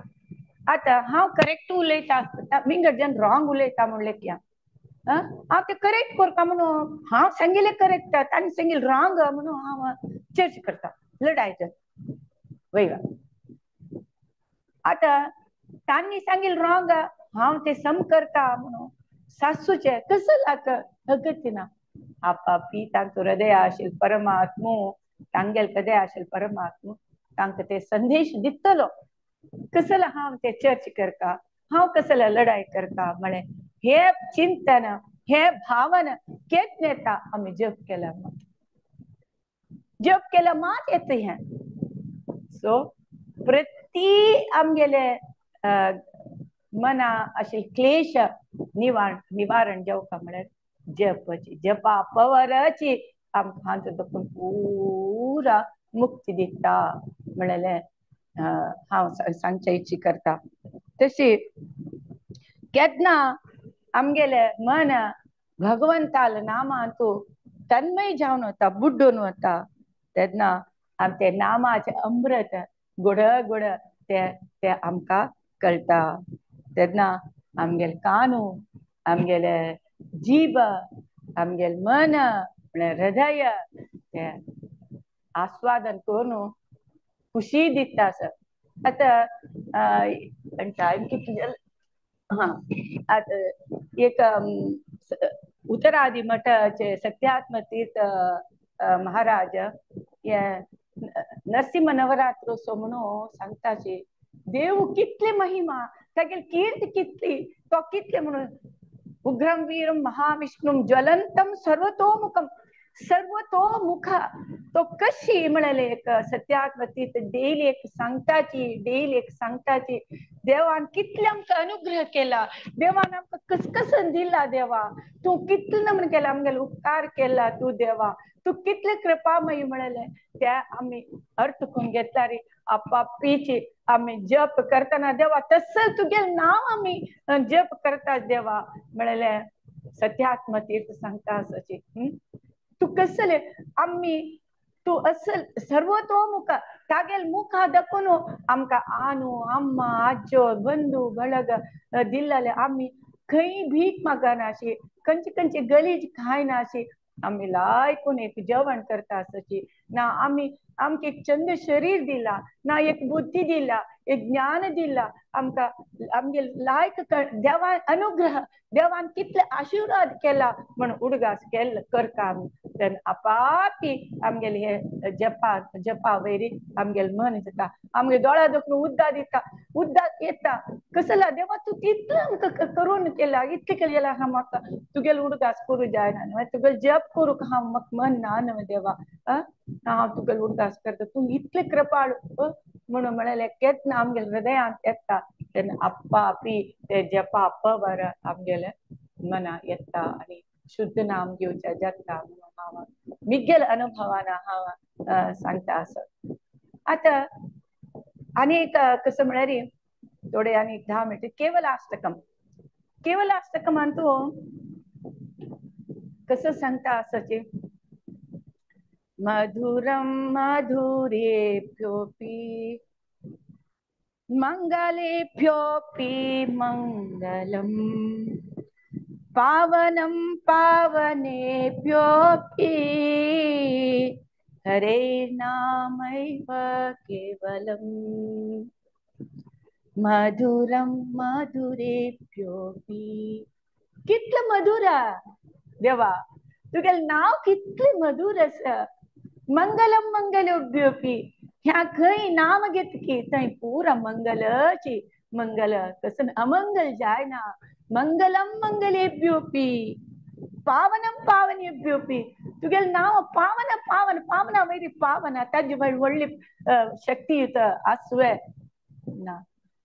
Speaker 1: आता हांव करेक्ट उलयता विंगड जन रॉंग उलयता म्हणले की हांव ते करेक्ट करता म्हणून हांव सांगिल्ले करेक्ट तांणी सांगिल्ले रॉंग म्हणून हांव चर्च करता लढायचं वयगा. आता तांणी सांगिल्ले रॉंग हांव ते सम करता म्हणून सासूचे कसं लाग अगत्य ना. आपापी तांचो हृदय आशिल परमात्मो तांगेल हृदय आशिल परमात्मो तांकां ते संदेश दितलो. कसला हांव ते चर्च करता हांव कसला लढाई करता म्हणे हे चिंतन हे भावना केत नेता आम्ही जप केला मात येत हे. सो प्रति आमगेले मना अशे क्लेश निवारण जेवका म्हळ्यार जपची जपा पवरची आमकां दखून पुरा मुक्ती दिता म्हळ्यार हांव सांगच्या इच्छी करता. तशी केन्ना आमगेले मन भगवंताल नामांतू तन्मय जावन वता बुड्डून वता तेन्ना आम ते नामाचे अमृत गुड गुड ते आमकां कळटा. तेन्ना आमगेले कानू आमगेले जीब आमगेले मन म्हळ्यार हृदय ते आस्वादन करून खुशी दिता सर. आता टाइम किती हा आता एक उत्तरादी मठाचे सत्यात्म तीर्थ महाराज हे नरसिंह नवरात्रोत्सव म्हणून सांगताचे देव कितले महिमा तागेली कीर्ती कितली तो कितले म्हणून उग्रम वीरम महाविष्णुम ज्वलंतम सर्वतोमुख तो कशी म्हणाले एक सत्यात्म तीर्थ डेली एक सांगताची देवान कितले आमकां अनुग्रह केला. देवान आमकां कसकसन दिला. देवा तू कितले नमन केला आमगेले उपकार केला. तू देवा तू कितले कृपामयी म्हणाले त्या आम्ही अर्थ करून घेतला रे आपापीची आम्ही जप करताना देवा तसं तुगे नाव आम्ही जप करता देवा म्हणाले सत्यात्म तीर्थ सांगता असाची तू कसले आम्ही तू असल सर्वतोमुख तागेल मुखा दखून आमकां आनू अम्मा आजो बंधू बळग दिल्ले आम्ही खंय भीक मागनाशी खंयची गलीज खायनाशी आम्ही लायकून एक जेवण करता आसाची ना आम्ही आमकां एक चंद शरीर दिला ना एक बुद्धी दिला एक ज्ञान दिला आमकां आमगे लायक देवान अनुग्रह देवान कितले आशीर्वाद केला म्हणून उडगास करता आमी आपापी आमगेले हे जपा वैरी आमगेले मन जाता आमगे दोळा दखून उद्दा येता कसला देवा तू कितले आमकां करून केला इतके केला हा म्हाका तुगेले उडगास करूं जायना तुगेले जप करूंक हा म्हाका मन ना न्हू देवा हांव तुका उदास करता तूं इतलें कृपाळू म्हणून म्हणाले केन्ना आमगेले हृदयांत येता तेन्ना अप्पा आपी ते जपा अप्प बर आमगेले मना येता आनी शुद्ध नाम घेवचें जाता म्हणून हांव मिगेल अनुभवान हांव सांगता असं. आता आनीक कसं म्हळ्यार थोडे आनी 10 मिनिट केवलाष्टकम. केवलाष्टकमान तूं कसं सांगता असं मधुरम मधुरेभ्योऽपि मंगलेभ्योऽपि मंगलम् पावनं पावनेभ्योऽपि हरे नामैव केवलम् मधुरम मधुरेभ्योऽपि. कितलं मधुर देवा तुगेल नाव कितलें मधुर आसा. मंगलम मंगलेभ्योऽपि ह्या खंय नाम घेतकी थंय पुरा मंगलची मंगल कसं अमंगल जायना. मंगलम मंगलेभ्योऽपि पावनम पावनेभ्योऽपि तुगेल नाव पावन पावन पावना वैरी पावन ताजी व्हडली शक्तियुत आसवे ना.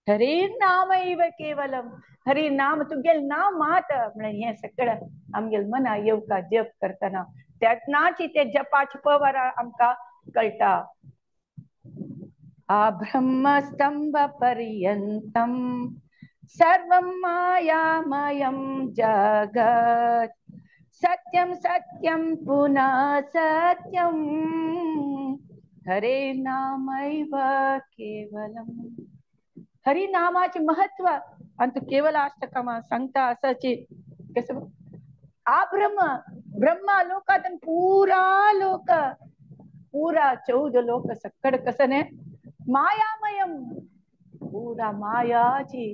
Speaker 1: हरे नामैव केवलम. हरी नाम तुगेल नाम मात म्हण हे सगळं आमगेल मना येवका जप करतना त्यातनाची ते जपाची पवर आमकां कळटा. ब्रह्मस्तंभ पर्यंतम सर्वं मायामयं जगत् सत्यं सत्यं पुनः सत्यं हरे नामैव केवलम्. हरी नामाचे महत्व अंत केवलाष्टकमा सांगता असची कसं ब्रह्मा लोकातून पूरा 14 लोक सक्कड कसं ने मायामयम पूरा मायाची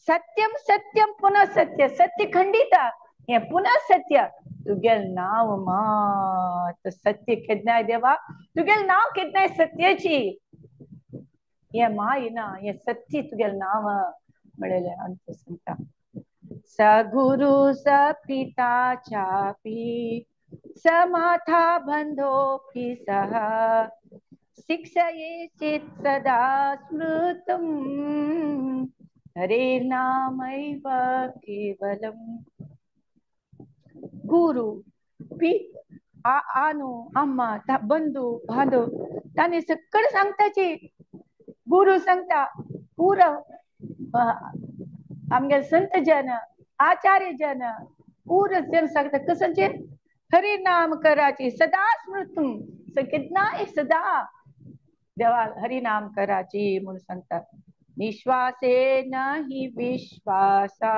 Speaker 1: सत्यम सत्यम पुन्हा सत्य सत्य खंडित हे पुन्हा सत्य तुगेल नाव मात सत्य केदनाय देवा तुगेल नाव केदनाय सत्याची ये माय ना ये सत्य तुगेल नाव मिळेले अंत सांगता. सगुरु सपिता चापी समाथा बंधोपि सह शिक्षये चित सदा स्मृतम हरे नामैव केवलम. गुरु पी आनो अम्मा ता बंधू बांधव ताने सगळं सांगताची गुरु सांगता पूरा आमगे संत जन आचार्य जन पूरा जन सांगता कसंचे हरि नाम कराची सदा स्मृतम कितना सदा देवा हरि नाम कराची म्हणून सांगता. निश्वासे नहि विश्वासा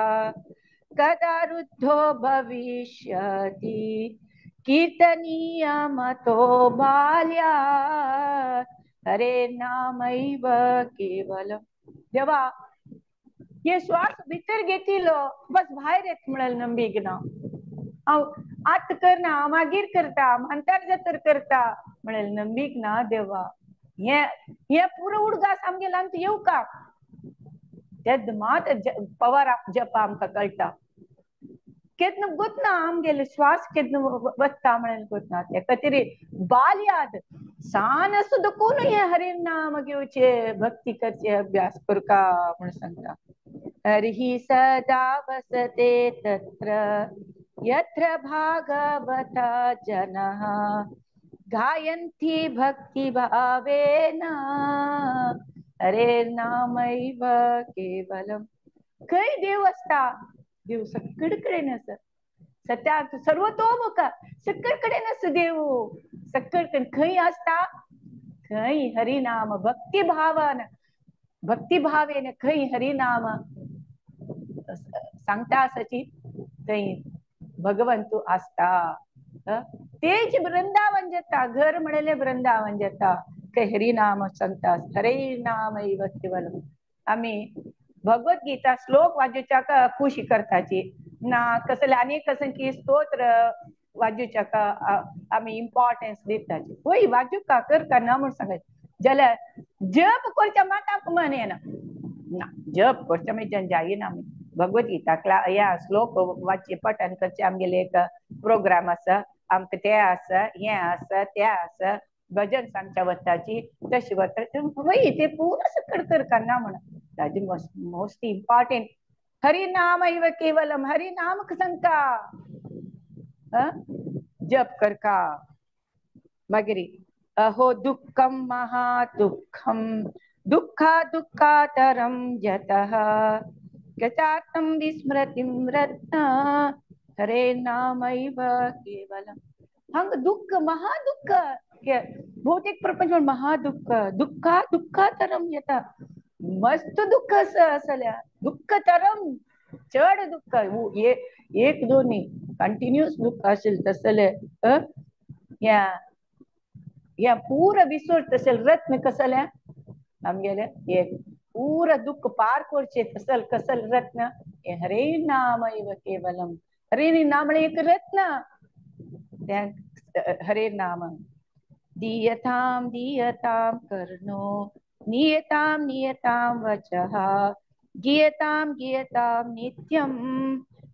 Speaker 1: कदा रुद्धो भविष्यति कीर्तनीय मतो बाल्या हरे नामैव केवलम. देवा ये श्वास भितर घेतिलो बस भायर येत म्हणाल नंबीक ना हांव आत करना मागीर करता मंतर जतर करता म्हणाल नंबीक ना देवा. हे पुरो उडगास आमगे लांत येवका तेद मात पवर जप आमकां कळटा. केदन गोतना आमगेले श्वास केदन वत्ता म्हणाल गोतना ते कतरी बाल्याद सान सुद्धा कोण हे हरि नाम घेवचे भक्ती करचे अभ्यास करका म्हणून सांगता. हरिः सदा वसते तत्र यत्र भागवता जनः गायन्ति भक्ति भावेन हरे नामैव केवलम. खंय देव असता देव सगळीकडे नस सत्या सर्वतोमुख सगळीकडे नस देव सगळीकडे खंय असता खंय हरिनाम भक्ती भावेन खंय हरिनाम सांगता असची थंय भगवंतू असता. तेच वृंदावन जाता घर म्हणले वृंदावन जाता काही हरिनाम सांगता हरे नाम केवलम. आम्ही भगवद्गीता श्लोक वाजूच्या खुशी करताची ना कसले अनेक कसंची स्तोत्र वाजूच्या आम्ही इम्पॉर्टन्स दिताची होय वाजू का करता ना म्हणून सांगायचं जाल्यार जप करच्या माटाक म्हणे ना जप करच्या म्हणजे जायना आमी भगवद्गीता या श्लोक वाचचे पठन करचे आमगेले एक प्रोग्राम आसा आमकां तें आसा हें आसा तें आसा भजन सांगच्या वताची तशी वता वय ते पुरो सकट करता ना म्हणून ताजे मोस्ट इम्पॉर्टंट हरिनाम इव केवलम हरिनाम सांगता जप करका मागीर अहो दुःखम महादुःखम दुःखा दुःखातरम यतः गतार्थं विस्मृतिं रत्न हरे नामैव केवलम हंग दुःख महादुःख भौतिक प्रपंच महादुःख दुःखा दुःखातरम यता मस्त दुःख असल्या दुःखतरम चढ दुःख एक दोन्ही कंटिन्युअस दुःख असेल तसले या पूर विसर तसेल रत्न कसल्या आमगेले एक पूरा दुःख पार करचे तसल कसल रत्न हरे नाम इव केवलम हरे नाम एक रत्न हरे नाम दीयताम दीयताम कर्णो नियताम नियताम वचः गीयताम गीयताम नित्यम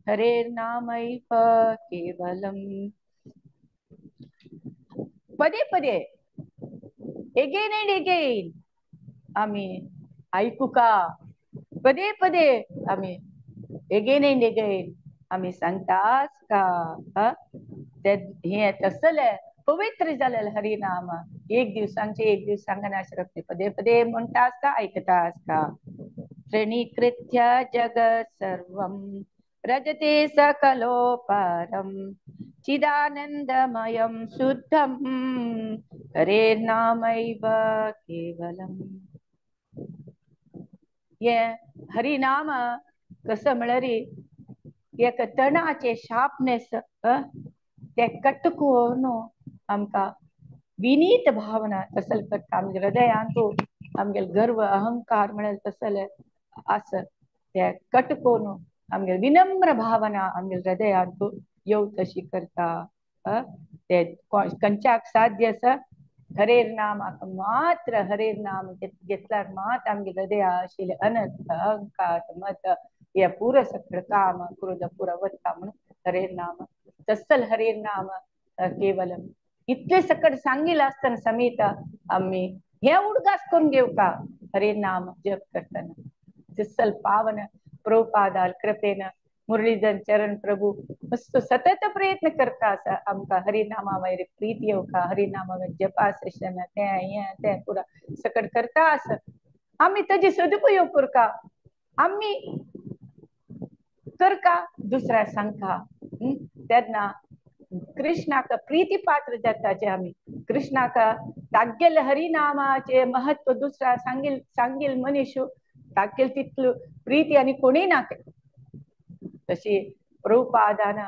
Speaker 1: हरे नाम इव केवलम पदे पदे अगेन एंड अगेन आम्ही ऐकू का पदे पदे आम्ही अगेन एंड अगेन आम्ही सांगतास का हे तसले पवित्र झालेलं हरिनाम एक दिवस सांगणार शकते पदे पदे म्हणतास का ऐकतास का प्रणीकृत्य जगत सर्वम रजते सकलोपारम चिदानंदमयम शुद्धम हरे नामैव केवलम ये हरिनाम कसं म्हळरी एक तणाचे शार्पनेस ते कटकून आमका विनीत भावना तसल करता आमच्या हृदयांतू आमगे गर्व अहंकार म्हणेल तसले असं ते कटकून आमगे विनम्र भावना आमगे हृदयांतू येऊ तशी करता ते कंचाक साध्य असं हरेर नाम मात्र हरेर नाम घेतल्यार मात आमगे हृदय आशिले अनंत अहंकार मत या पूर सकळ काम क्रोध पुरा वत्ता म्हणून हरेर नाम तसल हरेर नाम केवलम इतले सकट सांगितलं असताना समिता आम्ही हे उडगास करून घेऊ का हरे नाम जप करताना तसल पावन प्रभुपादाल कृपेन मुरलीधर चरण प्रभू मस्त सतत प्रयत्न करता असा आमका हरिनामावैर प्रीती येऊ का हरिनामावैर जपा सेशन ते पुरा सकट करता असं आम्ही त्याचे सदुपयोग करू का आम्ही कर का दुसऱ्या सांगता त्यांना कृष्णाक प्रीती पात्र जाताचे आम्ही कृष्णाक तागेल हरिनामाचे महत्व दुसरा सांगेल मनीषू तागेल तितलं प्रीती आणि कोणी नाके तशी प्रभुपादान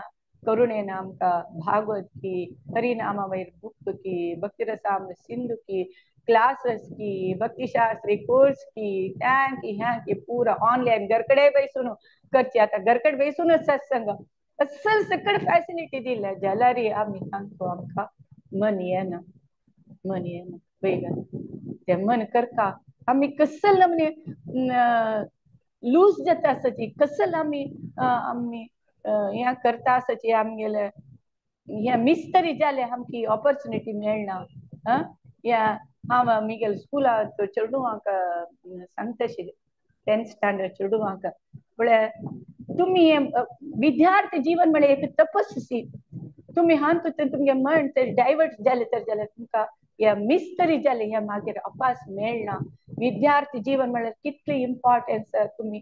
Speaker 1: करुणेन आमका भागवत की हरिनामावैर बुक की भक्तिरसाम सिंधु की क्लासेस की भक्तिशास्त्री कोर्स की ह्या की पूरा ऑनलाईन घरकडे बैसून करची आता घरकडे बैसूनच सत्संग असल सकड फॅसिलिटी दिल्या जाल्यार आम्ही सांगतो आमका मन येना वेगळं ते मन करता आम्ही कसल नमने लूज जाता आसाची कसल आम्ही ह्या करता आसाची आमगेले ह्या मिस तरी जाले आमकी ऑपॉर्च्युनिटी मेळना या हांव आमगेले स्कुला चेडूवांक सांगताशिले 10th स्टँडर्ड चेडूवांक म्हळ्यार तुम्ही विद्यार्थी जीवन म्हळ्यार एक तपस्सी तुम्ही हांत तुमगे मन डायवर्ट जाले तर जाल्यार तुमकां या मिस तरी जाले ह्या मागीर अपास मेळना विद्यार्थी जीवन म्हळ्यार कितली इम्पॉर्टन्स तुम्ही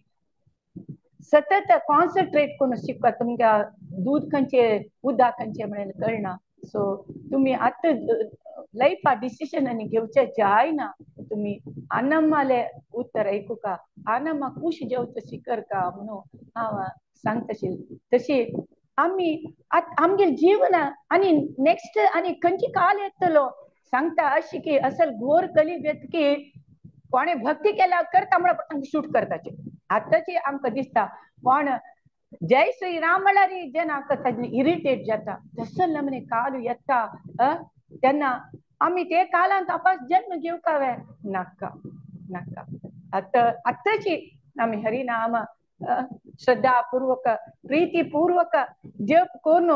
Speaker 1: सतत कॉन्सन्ट्रेट करून शिकवा तुमच्या दूध खंयचे उदक खंयचे म्हळ्यार कळना सो तुम्ही आतां लायफा डिसिशन आनी घेवचे जायना तुम्ही आनमाले उत्तर ऐकू का आनमा खुश जेवत शिकर का म्हणून हांव सांगताशिल्लें तशी आम्ही आमगे जीवन आणि नेक्स्ट आणि खंयची काल येतलो सांगता अशी की असल घोर कली व्यक्ती कोणे भक्ती केला करता म्हणून शूट करताचे आताची आमकां दिसता पण जय श्रीराम म्हळ्यार जन इरिटेट जाता तसल नमने काल येता तेन्ना आम्ही ते कालांत तपास जन्म घेवका वे नाका नाका आताची आम्ही हरिनाम श्रद्धापूर्वक प्रीतीपूर्वक जप करून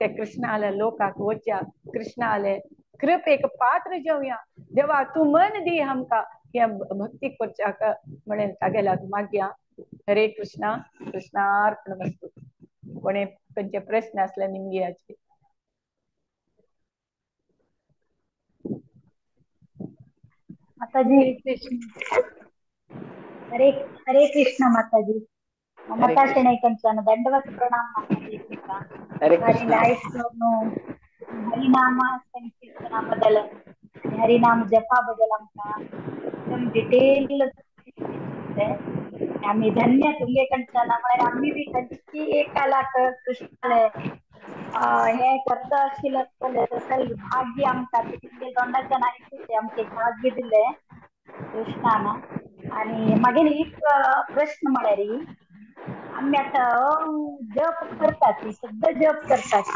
Speaker 1: ते कृष्णाला लोकात वच्या कृष्णाले कृपेक पात्र जेवया देवा तू मन दी हमका या भक्ती करचाक म्हणेन तागेला माग्या. हरे कृष्णा. कृष्णार्पणमस्तु. कोणे त्यांचे प्रश्न असल्या निमग्याचे.
Speaker 3: माताजी हरे हरे कृष्ण माताजी. ममता ಶೆಣೈಕಂಚನ ದಂಡವತ್ ಪ್ರಣಾಮ ಮಾತಾಜಿ तुमका. हरी लाईफ हरिनाम संकीर्तना बदल आणि हरिनाम जपा बदल आमका एकदम डिटेल आम्ही धन्य तुमगे कंचना म्हळ्यार आम्ही बी खंयची एकाला कृष्णाले हे करता आशिल्ले तसं भाग्य आमका तुमगे दोंडाच्या नायकुचे आमचे भाग्य दिले कृष्णानं. आणि मागीर एक प्रश्न म्हळ्यार आम्ही आता जप करतात सध्या जप करतात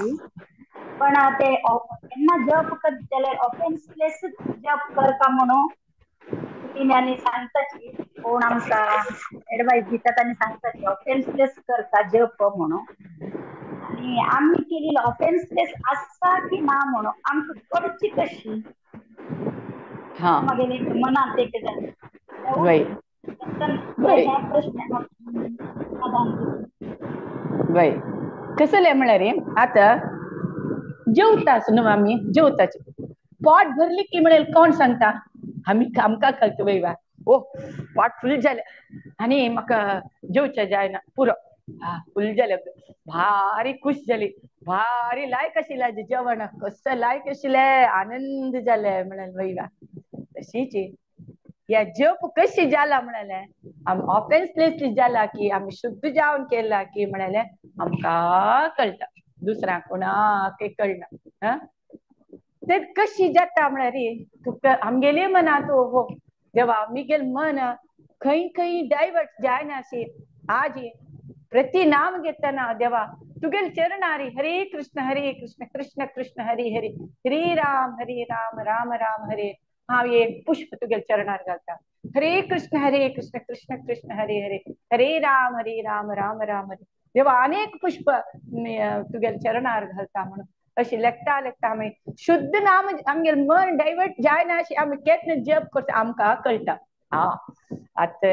Speaker 3: पण ते त्यांना जप करत जाल्यार ऑफेन्सलेस जप करता म्हणून तुम्ही सांगताची कोण आमका ऍडवाइस दितात आणि सांगतात ऑफेन्सलेस करता जप म्हणून. आणि आम्ही केलेली ऑफेन्सलेस असा की ना म्हणून आमका करची कशी मागे एक मनात एक ह्या प्रश्न
Speaker 1: कसं म्हणल्यार आता जेवताच न्हू आम्ही जेवताच पोट भरली की म्हणेल कोण सांगता आम्ही आमकां कळत वयवा ओ पोट फुल जालें आनी म्हाका जेवचें जायना पुरो फुल जालें भारी खुश जाली भारी लायक आशिल्लें जेवण कसं लायक आशिल्लें आनंद जालें म्हणून वयवा. तशीच या जप कशी जाला म्हणाले आम ऑफेन्सलेसली जाला की आम्ही शुद्ध जावन केला की म्हणाले आमका कळटा दुसऱ्या कोणाक कळना. ते कशी जाता म्हळ्यार आमगेले मना तो हो देवा आमगेल मन खंय खंय डायवर्ट जायना अशी आज प्रति नाम घेतना देवा तुगेल चरणारी हरे कृष्ण कृष्ण कृष्ण हरे हरे हरे राम राम राम हरे. हांव एक पुष्प तुगेल चरणार घालता हरे कृष्ण कृष्ण कृष्ण हरे हरे हरे राम राम राम हरे. देवा अनेक पुष्प तुगेल चरणार घालता म्हणून अशी लेखता लेखता आम्ही शुद्ध नाम आमगेल मन डायवर्ट जायना अशी आम्ही केन्ना जप करता आमकां कळटा. आता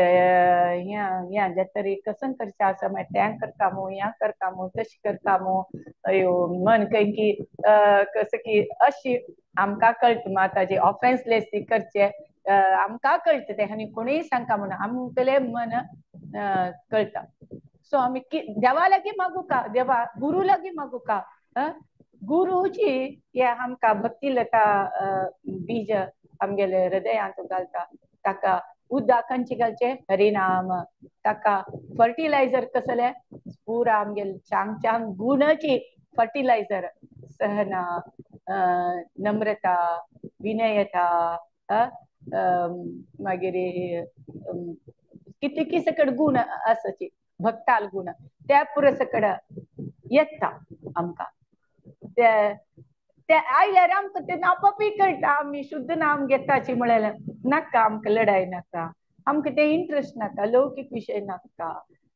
Speaker 1: ह्या तरी कसं करता असं माहिती त्या करतामो या करतामो तशी करतामो अयो मन काही की कसं की अशी आमकां कळटा माताजी ऑफेन्सलेस करचे आमकां कळटा ते आनी कोणीय सांगता म्हणून आमगेले मन कळटा. सो आम्ही देवा लागी मागू का देवा गुरु लागी मागू का गुरुची हे आमकां भक्ती लता बीज आमगेले हृदयांत घालता ताका उदक खंयचे घालचे हरिनाम ताका फर्टिलायझर कसले पुरा आमगेल चांग चांग गुणाची फर्टिलायझर सहना नम्रता विनयता मागीर कितली सकड गुण आसाची भक्ताल गुण त्या पुरे सकड येता आमकां ते आयल्यार आमकां ते आपोआपय कळटा आमी शुद्ध नाम घेताची म्हळ्यार नाका आमकां लढाई नाका आमकां ते इंट्रस्ट नाका लौकीक विषय नाका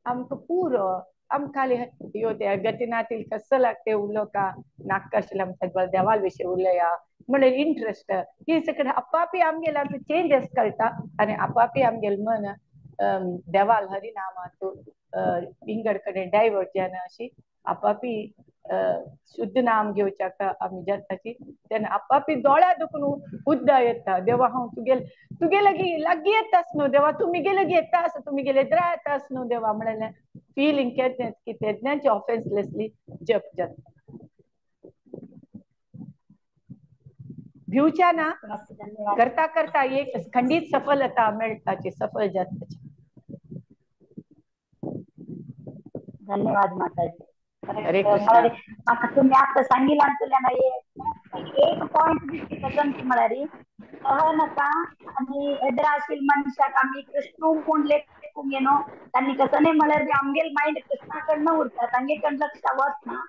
Speaker 1: आमकां पुरो आमकां ह्यो त्या गतीनातील कसं लागते उलोवका नाका आशिल्लें आमकां देवाल विशीं उलया म्हणल्यार इंट्रस्ट ही सकड आपोआपय आमगेले आमकां चेंजीस कळटा आनी आपोआपय आमगेलें मन देवाल हरिनामांत इंगड कडेन डायवर्ट जायना अशी आपोआपय शुद्ध नाम घेवच्याक आमी जाताची तेन्ना आपोआपय दोळ्या दुखून उद्दा येता देवा हांव तुगे लागीं येतास न्हू देवा तुमगे लागीं येतास तुमगेले एद्रा येतास न्हू देवा म्हणलें फिलींग केन्ना की तेन्नाची ऑफेन्सलेसली जप जाता. भिवच्या ना करता करता एक खंडीत सफलता मेळटाची सफल जाताची.
Speaker 3: धन्यवाद माताजी.
Speaker 1: हरे कृष्ण.
Speaker 3: तुम्ही आता सांगितलं तुला एक पॉइंट दिसते पसंत म्हळ्यार सहनता आणि एद्रा आशिल मनशाक आम्ही कृष्ण म्हणले येनो त्यांनी कसं नाही म्हळ्यार आमगेल माइंड कृष्णाकडनं उरता तांगेकडे लक्ष वचना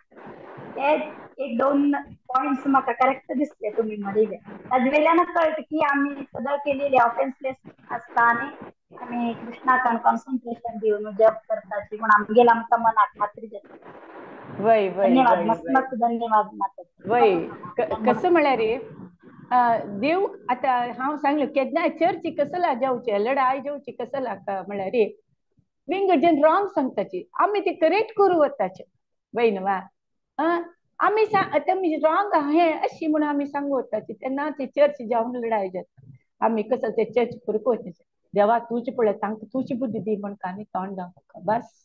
Speaker 3: ते एक दोन पॉइंट्स म्हाका करेक्ट दिसले तुम्ही म्हणले ताजे वेल्यान कळत की आम्ही सगळं केलेले ऑफेन्सलेस असता आणि आम्ही कृष्णाकडे कॉन्सन्ट्रेशन दिवन जप करता पण आमगेल आमकां मनाक खात्री जाता.
Speaker 1: वय वय
Speaker 3: धन्यवाद.
Speaker 1: वय
Speaker 3: मस्त
Speaker 1: वय
Speaker 3: मस्त धन्यवाद माताजी.
Speaker 1: वय
Speaker 3: धन्यवाद.
Speaker 1: कसं म्हळ्यार रे देव आता हांव सांगलो केन्ना चर्ची कसला जावचे लढाई जावची कसला म्हळ्यार रे विंगडच्यान रॉंग सांगताची आमी ते करेक्ट करू वताचे वय न्हवा आमी आमी रॉंग हे अशी म्हणून आमी सांगू वताचे तेन्ना ते चर्च जावन लढाई जाता आमी कसं ते चर्च करूक वचचे देवा तुझे पळय तांकां तुझी बुद्धी दी म्हण कानी तोंड दाखोवका बस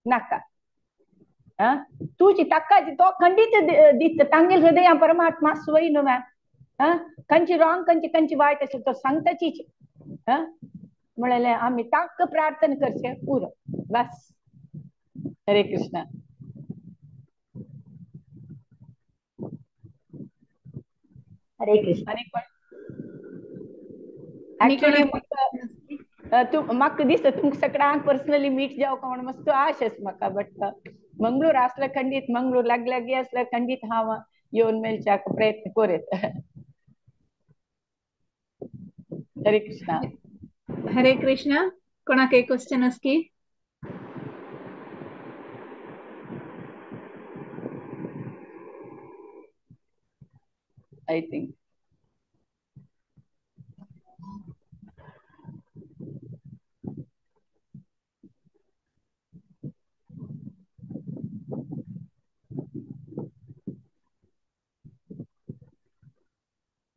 Speaker 1: नाका तुझी ताका तो खंडित दित तांगेल हृदया परमात्मा स्वय न्हवा खंयची रॉंग खंयची खंयची वायट असेल तो सांगताचीच म्हळ्यार आमी ताका प्रार्थना करचे पुरो बस. हरे कृष्ण.
Speaker 3: हरे कृष्ण.
Speaker 1: ऍक्च्युली म्हाका दिसता तुमकां सगळ्यांक पर्सनली मीट जावं म्हणून मस्त आश आसा म्हाका बट मंगळूर असल्या खंडीत मंगळूर लागीं असल्या खंडीत हांव येवन मेळच्याक प्रयत्न करेत. हरे कृष्ण.
Speaker 4: हरे कृष्ण. कोणाक एक क्वेश्चन अस्की?
Speaker 1: I think